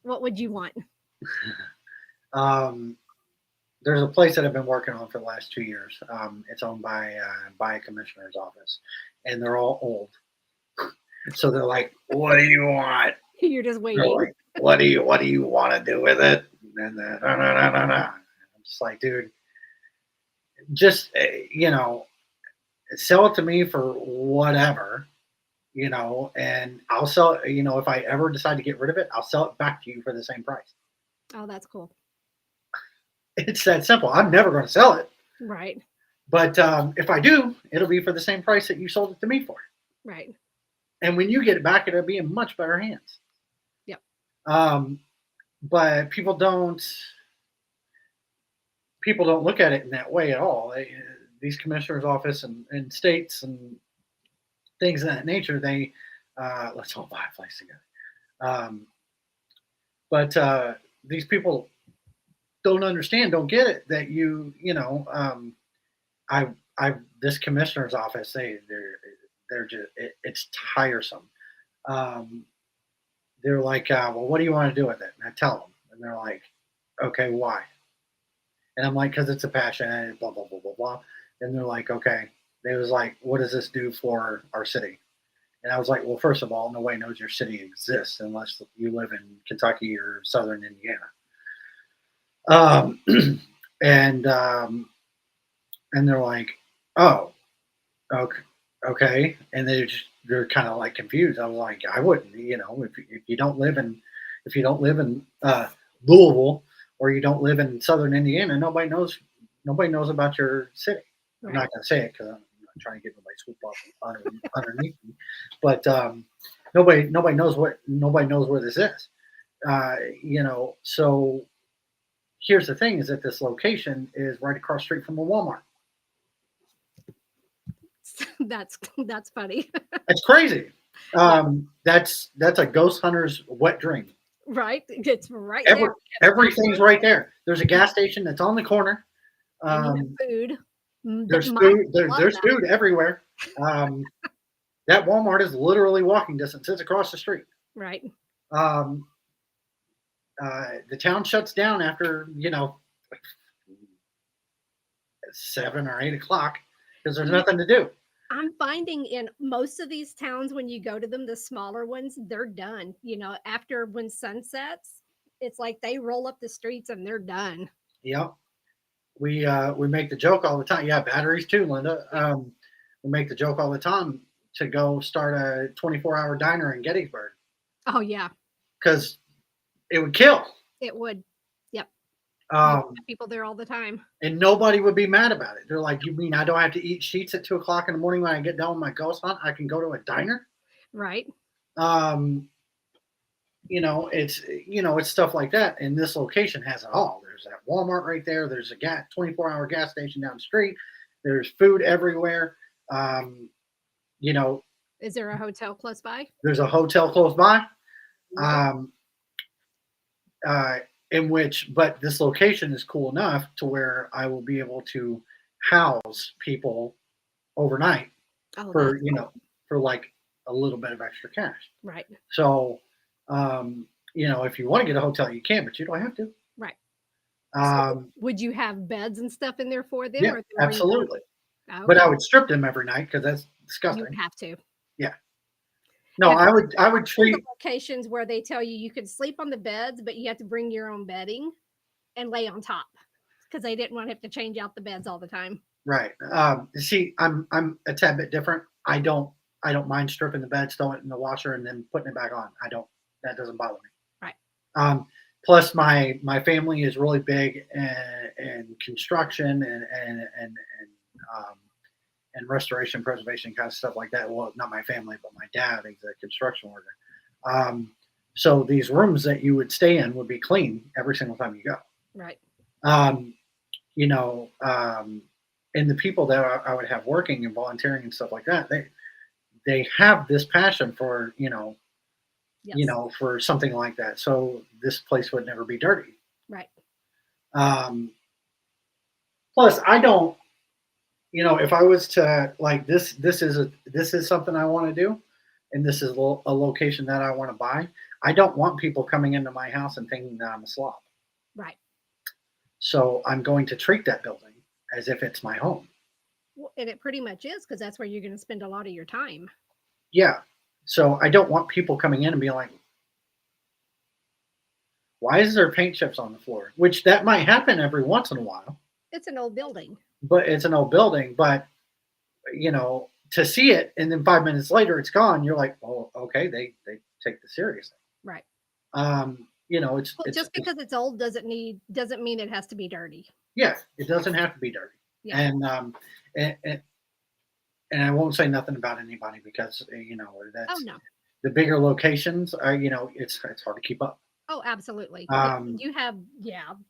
what would you want? There's a place that I've been working on for the last 2 years. It's owned by a commissioner's office, and they're all old. So they're like, "What do you want?" You're just waiting. Like, what do you want to do with it? And then, I'm just like, dude, just sell it to me for whatever, and I'll sell it. If I ever decide to get rid of it, I'll sell it back to you for the same price. Oh, that's cool. It's that simple. I'm never going to sell it. Right. But if I do, it'll be for the same price that you sold it to me for. Right. And when you get it back, it'll be in much better hands. Yep. But people don't look at it in that way at all. These commissioner's office and states and things of that nature, they let's all buy a place together. Um, but these people don't understand, don't get it that I this commissioner's office, they're just it's tiresome. Um, they're like, well, what do you want to do with it? And I tell them, and they're like, okay, why? And I'm like, because it's a passion, and blah blah blah blah blah. And they're like, okay. They was like, what does this do for our city? And I was like, well, first of all, nobody knows your city exists unless you live in Kentucky or Southern Indiana. And they're like, oh, okay, okay. And they're kind of like confused. I was like, I wouldn't, if you don't live in Louisville, or you don't live in Southern Indiana, nobody knows about your city. I'm not going to say it because I'm not trying to get nobody swoop off underneath me, but nobody knows where this is. So here's the thing: is that this location is right across the street from a Walmart. That's funny. It's crazy. That's a ghost hunter's wet dream. Right, it's right there. Everything's right there. There's a gas station that's on the corner. Food. There's food. There's food everywhere. That Walmart is literally walking distance. It's across the street. Right. The town shuts down after 7 or 8 o'clock because there's nothing to do. I'm finding in most of these towns, when you go to them, the smaller ones, they're done. After when sun sets, it's like they roll up the streets and they're done. Yep. We make the joke all the time. Yeah, batteries too, Linda. We make the joke all the time to go start a 24-hour diner in Gettysburg. Oh yeah. Because it would kill. It would. Yep. People there all the time. And nobody would be mad about it. They're like, you mean I don't have to eat sheets at 2 o'clock in the morning when I get done with my ghost hunt? I can go to a diner? Right. It's stuff like that. And this location has it all. There's that Walmart right there. There's a 24-hour gas station down the street. There's food everywhere. Is there a hotel close by? There's a hotel close by. But this location is cool enough to where I will be able to house people overnight for like a little bit of extra cash. Right. So, if you want to get a hotel, you can, but you don't have to. Right. So would you have beds and stuff in there for them? Yeah, absolutely. Okay. But I would strip them every night because that's disgusting. You would have to. Yeah. No, I would treat locations where they tell you can sleep on the beds, but you have to bring your own bedding and lay on top because they didn't want to have to change out the beds all the time. Right. See, I'm a tad bit different. I don't mind stripping the beds, throwing it in the washer, and then putting it back on. That doesn't bother me. Right. Plus, my family is really big in construction and restoration, preservation, kind of stuff like that. Well, not my family, but my dad. He's a construction worker. So these rooms that you would stay in would be clean every single time you go. Right. And the people that I would have working and volunteering and stuff like that, they have this passion for, Yes. For something like that. So this place would never be dirty. Right. Plus, I don't, if I was to like this is something I want to do, and this is a location that I want to buy. I don't want people coming into my house and thinking that I'm a slob. Right. So I'm going to treat that building as if it's my home. Well, and it pretty much is because that's where you're going to spend a lot of your time. Yeah. So I don't want people coming in and being like, why is there paint chips on the floor? Which that might happen every once in a while. It's an old building. But it's an old building. But, to see it and then 5 minutes later it's gone, you're like, oh, okay, they take this seriously. Right. It's just because it's old doesn't mean it has to be dirty. Yeah, it doesn't have to be dirty. Yeah. And I won't say nothing about anybody because that's no. The bigger locations are, it's hard to keep up. Oh, absolutely. You have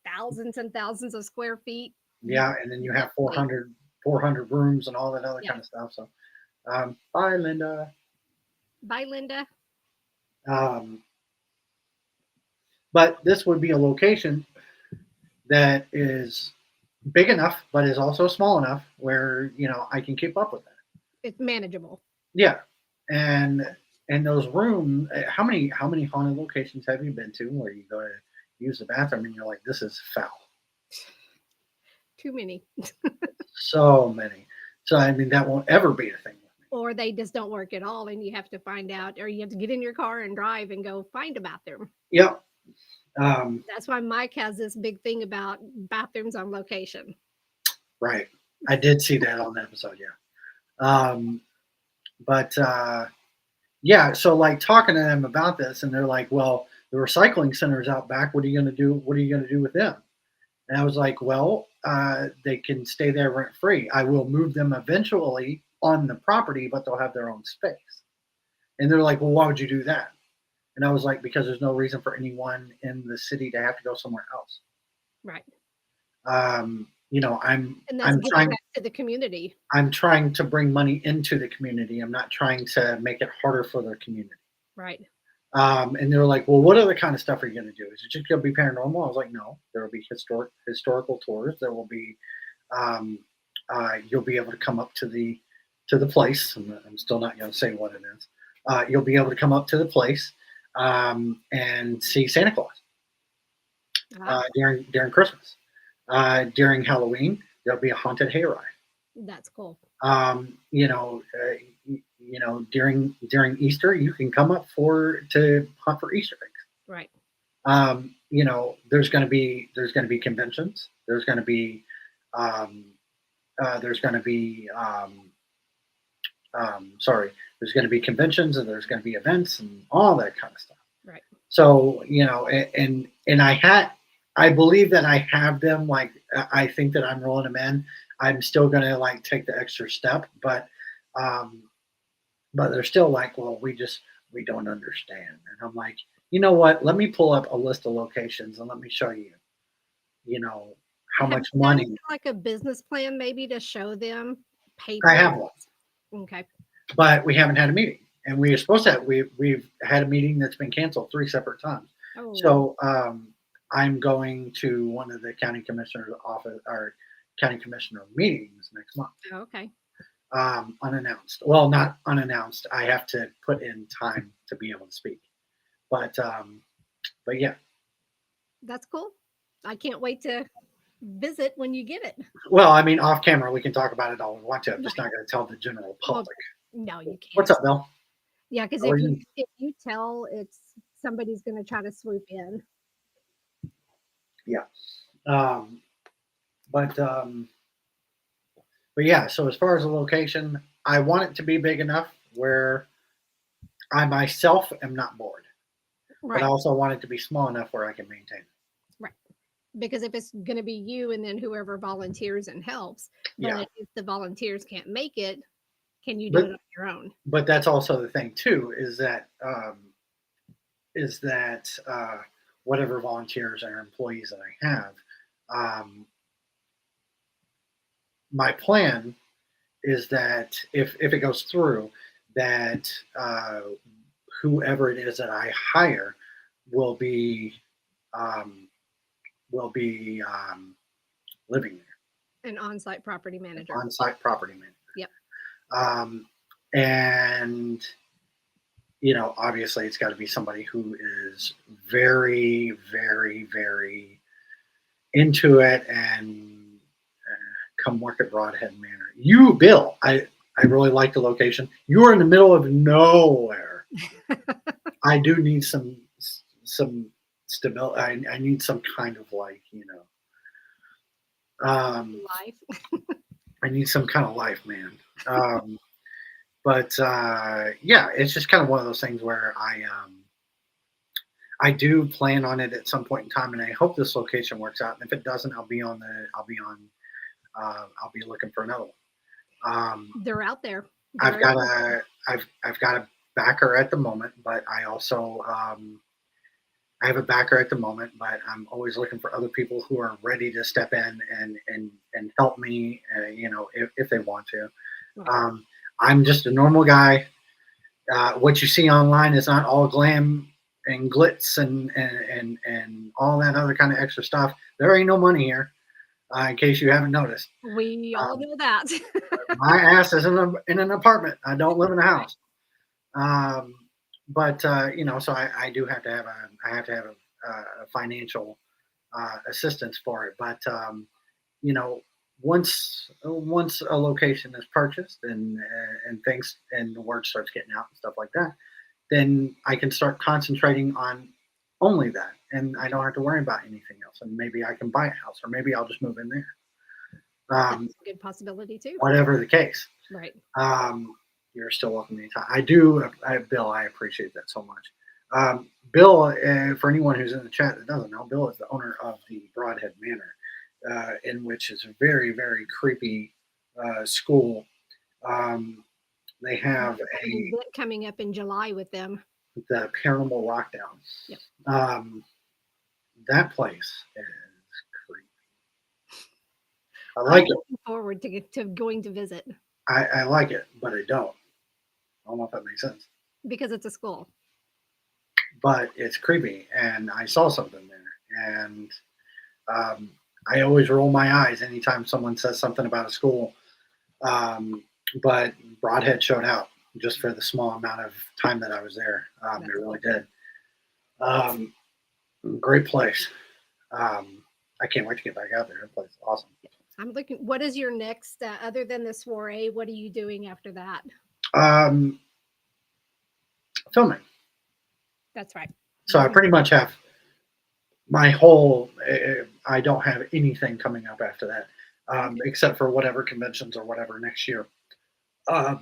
thousands and thousands of square feet. Yeah, and then you have 400 rooms and all that other kind of stuff. So, bye, Linda. Bye, Linda. But this would be a location that is big enough, but is also small enough where, you know, I can keep up with that. It's manageable. Yeah. And those rooms, how many haunted locations have you been to where you go to use the bathroom and you're like, this is foul? Too many. So many. So I mean, that won't ever be a thing with me. Or they just don't work at all, and you have to find out, or you have to get in your car and drive and go find a bathroom. Yep. That's why Mike has this big thing about bathrooms on location. Right. I did see that on the episode. Yeah. But yeah, so like talking to them about this, and they're like, well, the recycling center's out back. What are you going to do? What are you going to do with them? And I was like, well, they can stay there rent free. I will move them eventually on the property, but they'll have their own space. And they're like, well, why would you do that? And I was like, because there's no reason for anyone in the city to have to go somewhere else. Right. You know, And that's I'm giving trying back to the community. I'm trying to bring money into the community. I'm not trying to make it harder for the community. Right. And they were like, well, what other kind of stuff are you going to do? Is it just going to be paranormal? I was like, no, there will be historical tours. There will be, you'll be able to come up to the place. I'm still not going to say what it is. You'll be able to come up to the place and see Santa Claus during Christmas. During Halloween, there'll be a haunted hayride. That's cool. You know, during Easter, you can come up to hunt for Easter eggs. Right. You know, there's going to be conventions. There's going to be conventions, and there's going to be events and all that kind of stuff. Right. So, you know, and I believe that I have them. Like, I think that I'm rolling them in. I'm still going to like take the extra step, but they're still like, well, we don't understand. And I'm like, you know what? Let me pull up a list of locations and let me show you, you know, how much you done money. like a business plan maybe to show them paper? I have one, Okay. but we haven't had a meeting, and we are supposed to have. We've had a meeting that's been canceled 3 separate times. Oh. So I'm going to one of the county commissioner's office or county commissioner meetings next month. Oh, okay. Unannounced. Well, not unannounced. I have to put in time to be able to speak. But yeah. That's cool. I can't wait to visit when you get it. Well, I mean, off camera, we can talk about it all we want to. I'm just not going to tell the general public. No, you can't. What's up, Bill? Yeah, because How are if you tell, it's somebody's going to try to swoop in. Yeah. But yeah, so as far as the location, I want it to be big enough where I myself am not bored. Right. But I also want it to be small enough where I can maintain it. Right. Because if it's going to be you and then whoever volunteers and helps, but Yeah. if the volunteers can't make it, can you do it on your own? But that's also the thing too, is that whatever volunteers or employees that I have, my plan is that if it goes through, that whoever it is that I hire will be living there. An on-site property manager. On-site property manager. Yep. And you know, obviously, it's got to be somebody who is very, very, very into it and come work at Broadhead Manor. You, Bill, I really like the location. You are in the middle of nowhere. I do need some stability. I need some kind of like, you know, Life. I need some kind of life, man. But yeah, it's just kind of one of those things where I do plan on it at some point in time, and I hope this location works out. And if it doesn't, I'll be looking for another one. They're out there. I've got a backer at the moment, but I also I have a backer at the moment, but I'm always looking for other people who are ready to step in and help me, you know, if they want to. I'm just a normal guy. What you see online is not all glam and glitz and all that other kind of extra stuff. There ain't no money here, in case you haven't noticed. We all know that. My ass is in an apartment. I don't live in a house. But so I do have to have a financial assistance for it. But once a location is purchased and things and the word starts getting out and stuff like that, then I can start concentrating on only that, and I don't have to worry about anything else. And maybe I can buy a house, or maybe I'll just move in there. That's a good possibility too. Whatever the case. Right. You're still welcome anytime. Bill, I appreciate that so much. Bill, for anyone who's in the chat that doesn't know, Bill is the owner of the Broadhead Manor, in which is a very, very creepy school. They have an event coming up in July with them. The Paranormal Lockdown. Yep. That place is creepy. I like it. Looking forward to going to visit. I like it, but I don't. I don't know if that makes sense. Because it's a school. But it's creepy, and I saw something there, and I always roll my eyes anytime someone says something about a school. But Broadhead showed out just for the small amount of time that I was there. It really did. Great place. I can't wait to get back out there. That place is awesome. I'm looking. What is your next, other than the soiree? What are you doing after that? Filming. That's right. So I pretty much have my whole. I don't have anything coming up after that, except for whatever conventions or whatever next year. I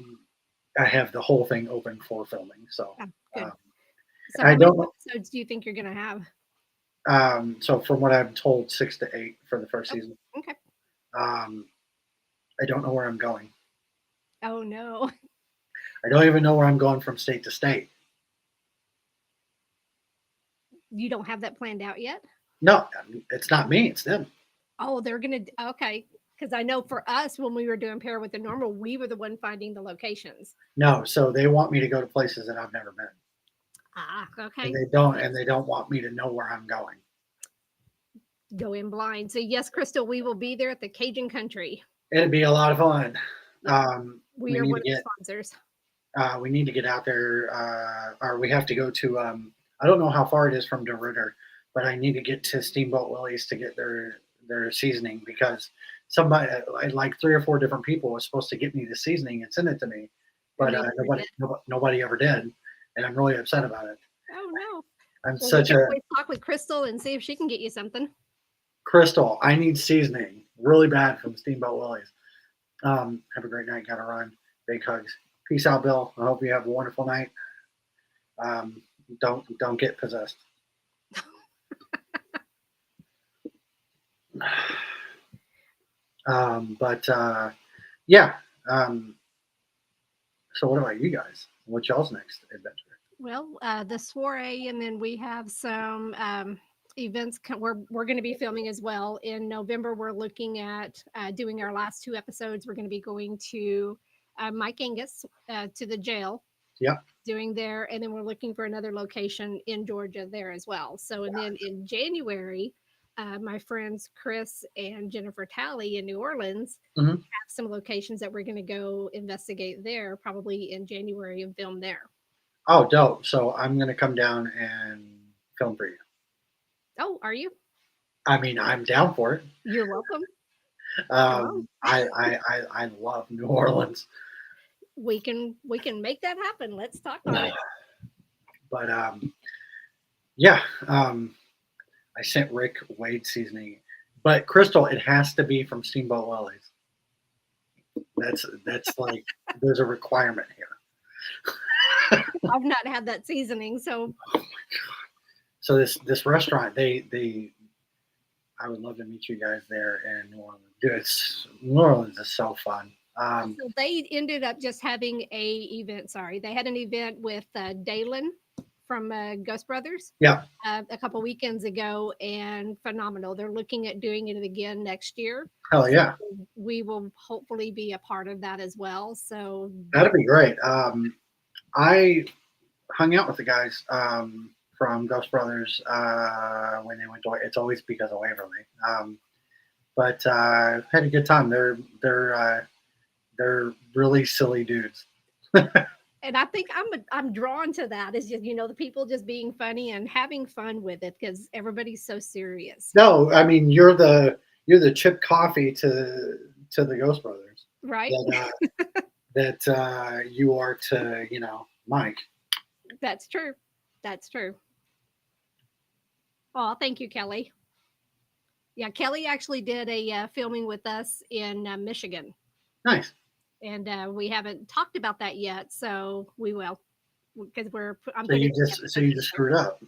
have the whole thing open for filming. So, good. I So how many don't know. episodes do you think you're going to have? So from what I'm told, 6 to 8 for the first season. Okay. I don't know where I'm going. Oh no. I don't even know where I'm going from state to state. You don't have that planned out yet? No, it's not me. It's them. Oh, they're going to, okay. Because I know for us, when we were doing Pair with the Normal, we were the one finding the locations. No, so they want me to go to places that I've never been. Ah, okay. And they don't want me to know where I'm going. Go in blind. So yes, Crystal, we will be there at the Cajun Country. It'd be a lot of fun. We are one of the sponsors. We need to get out there, or we have to go to. I don't know how far it is from DeRitter, but I need to get to Steamboat Willie's to get their seasoning, because somebody, like 3 or 4 different people, was supposed to get me the seasoning and send it to me, but nobody ever did, and I'm really upset about it. Oh no! I'm Well, such a talk with Crystal and see if she can get you something. Crystal. I need seasoning really bad from Steamboat Willie's. Have a great night. Gotta run. Big hugs. Peace out, Bill. I hope you have a wonderful night. Don't get possessed. Yeah. So what about you guys? What's y'all's next adventure? Well, the soiree, and then we have some events we're going to be filming as well. In November, we're looking at doing our last 2 episodes. We're going to be going to Mike Angus to the jail. Yeah. Doing there, and then we're looking for another location in Georgia there as well. So, and then in January, my friends Chris and Jennifer Talley in New Orleans have some locations that we're going to go investigate there, probably in January, and film there. Oh, dope! So I'm going to come down and film for you. Oh, are you? I mean, I'm down for it. You're welcome. I love New Orleans. We can make that happen. Let's talk on it. But I sent Rick Wade seasoning, but Crystal, it has to be from Steamboat Willie's. That's like there's a requirement here. I've not had that seasoning, so. Oh my God. So this restaurant, they I would love to meet you guys there in New Orleans. Dude, New Orleans is so fun. So they ended up just having they had an event with Dalen from Ghost Brothers. Yeah. A couple weekends ago, and phenomenal. They're looking at doing it again next year. Hell yeah. So we will hopefully be a part of that as well. So that'd be great. I hung out with the guys for from Ghost Brothers when they went to. It's always because of Waverly. But had a good time. They're really silly dudes. And I think I'm drawn to that. Is just the people just being funny and having fun with it because everybody's so serious, No, I mean you're the chip coffee to the Ghost Brothers right? that you are to Mike. That's true. That's true. Oh, thank you, Kelly. Yeah, Kelly actually did a filming with us in Michigan. Nice. And we haven't talked about that yet, so we will, because I'm So you putting just screwed up.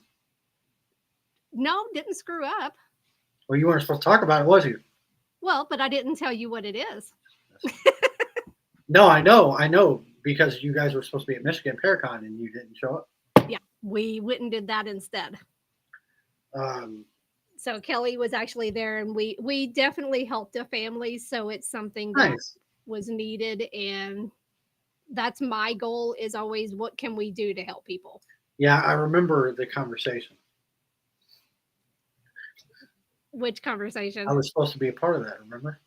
No, didn't screw up. Well, you weren't supposed to talk about it, was you? Well, but I didn't tell you what it is. No, I know, because you guys were supposed to be at Michigan Paracon and you didn't show up. Yeah, we went and did that instead. So Kelly was actually there, and we definitely helped a family. So it's something that Nice. was needed, and that's my goal is always what can we do to help people. Yeah, I remember the conversation. Which conversation? I was supposed to be a part of that, remember?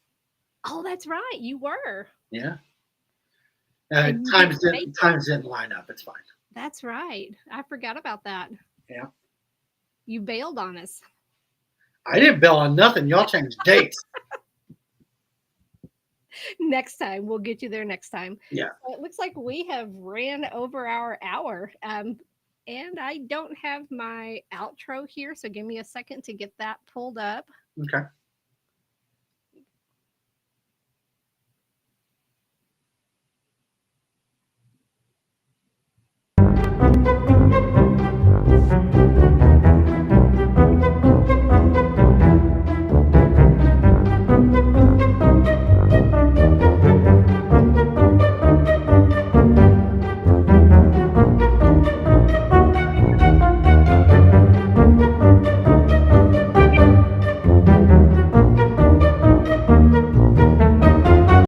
Oh, that's right, you were. Yeah. And you Times didn't make didn't line up. It's fine. That's right. I forgot about that. Yeah. You bailed on us. I didn't bail on nothing. Y'all changed dates. Next time. We'll get you there next time. Yeah. So it looks like we have ran over our hour. And I don't have my outro here. So give me a second to get that pulled up. Okay.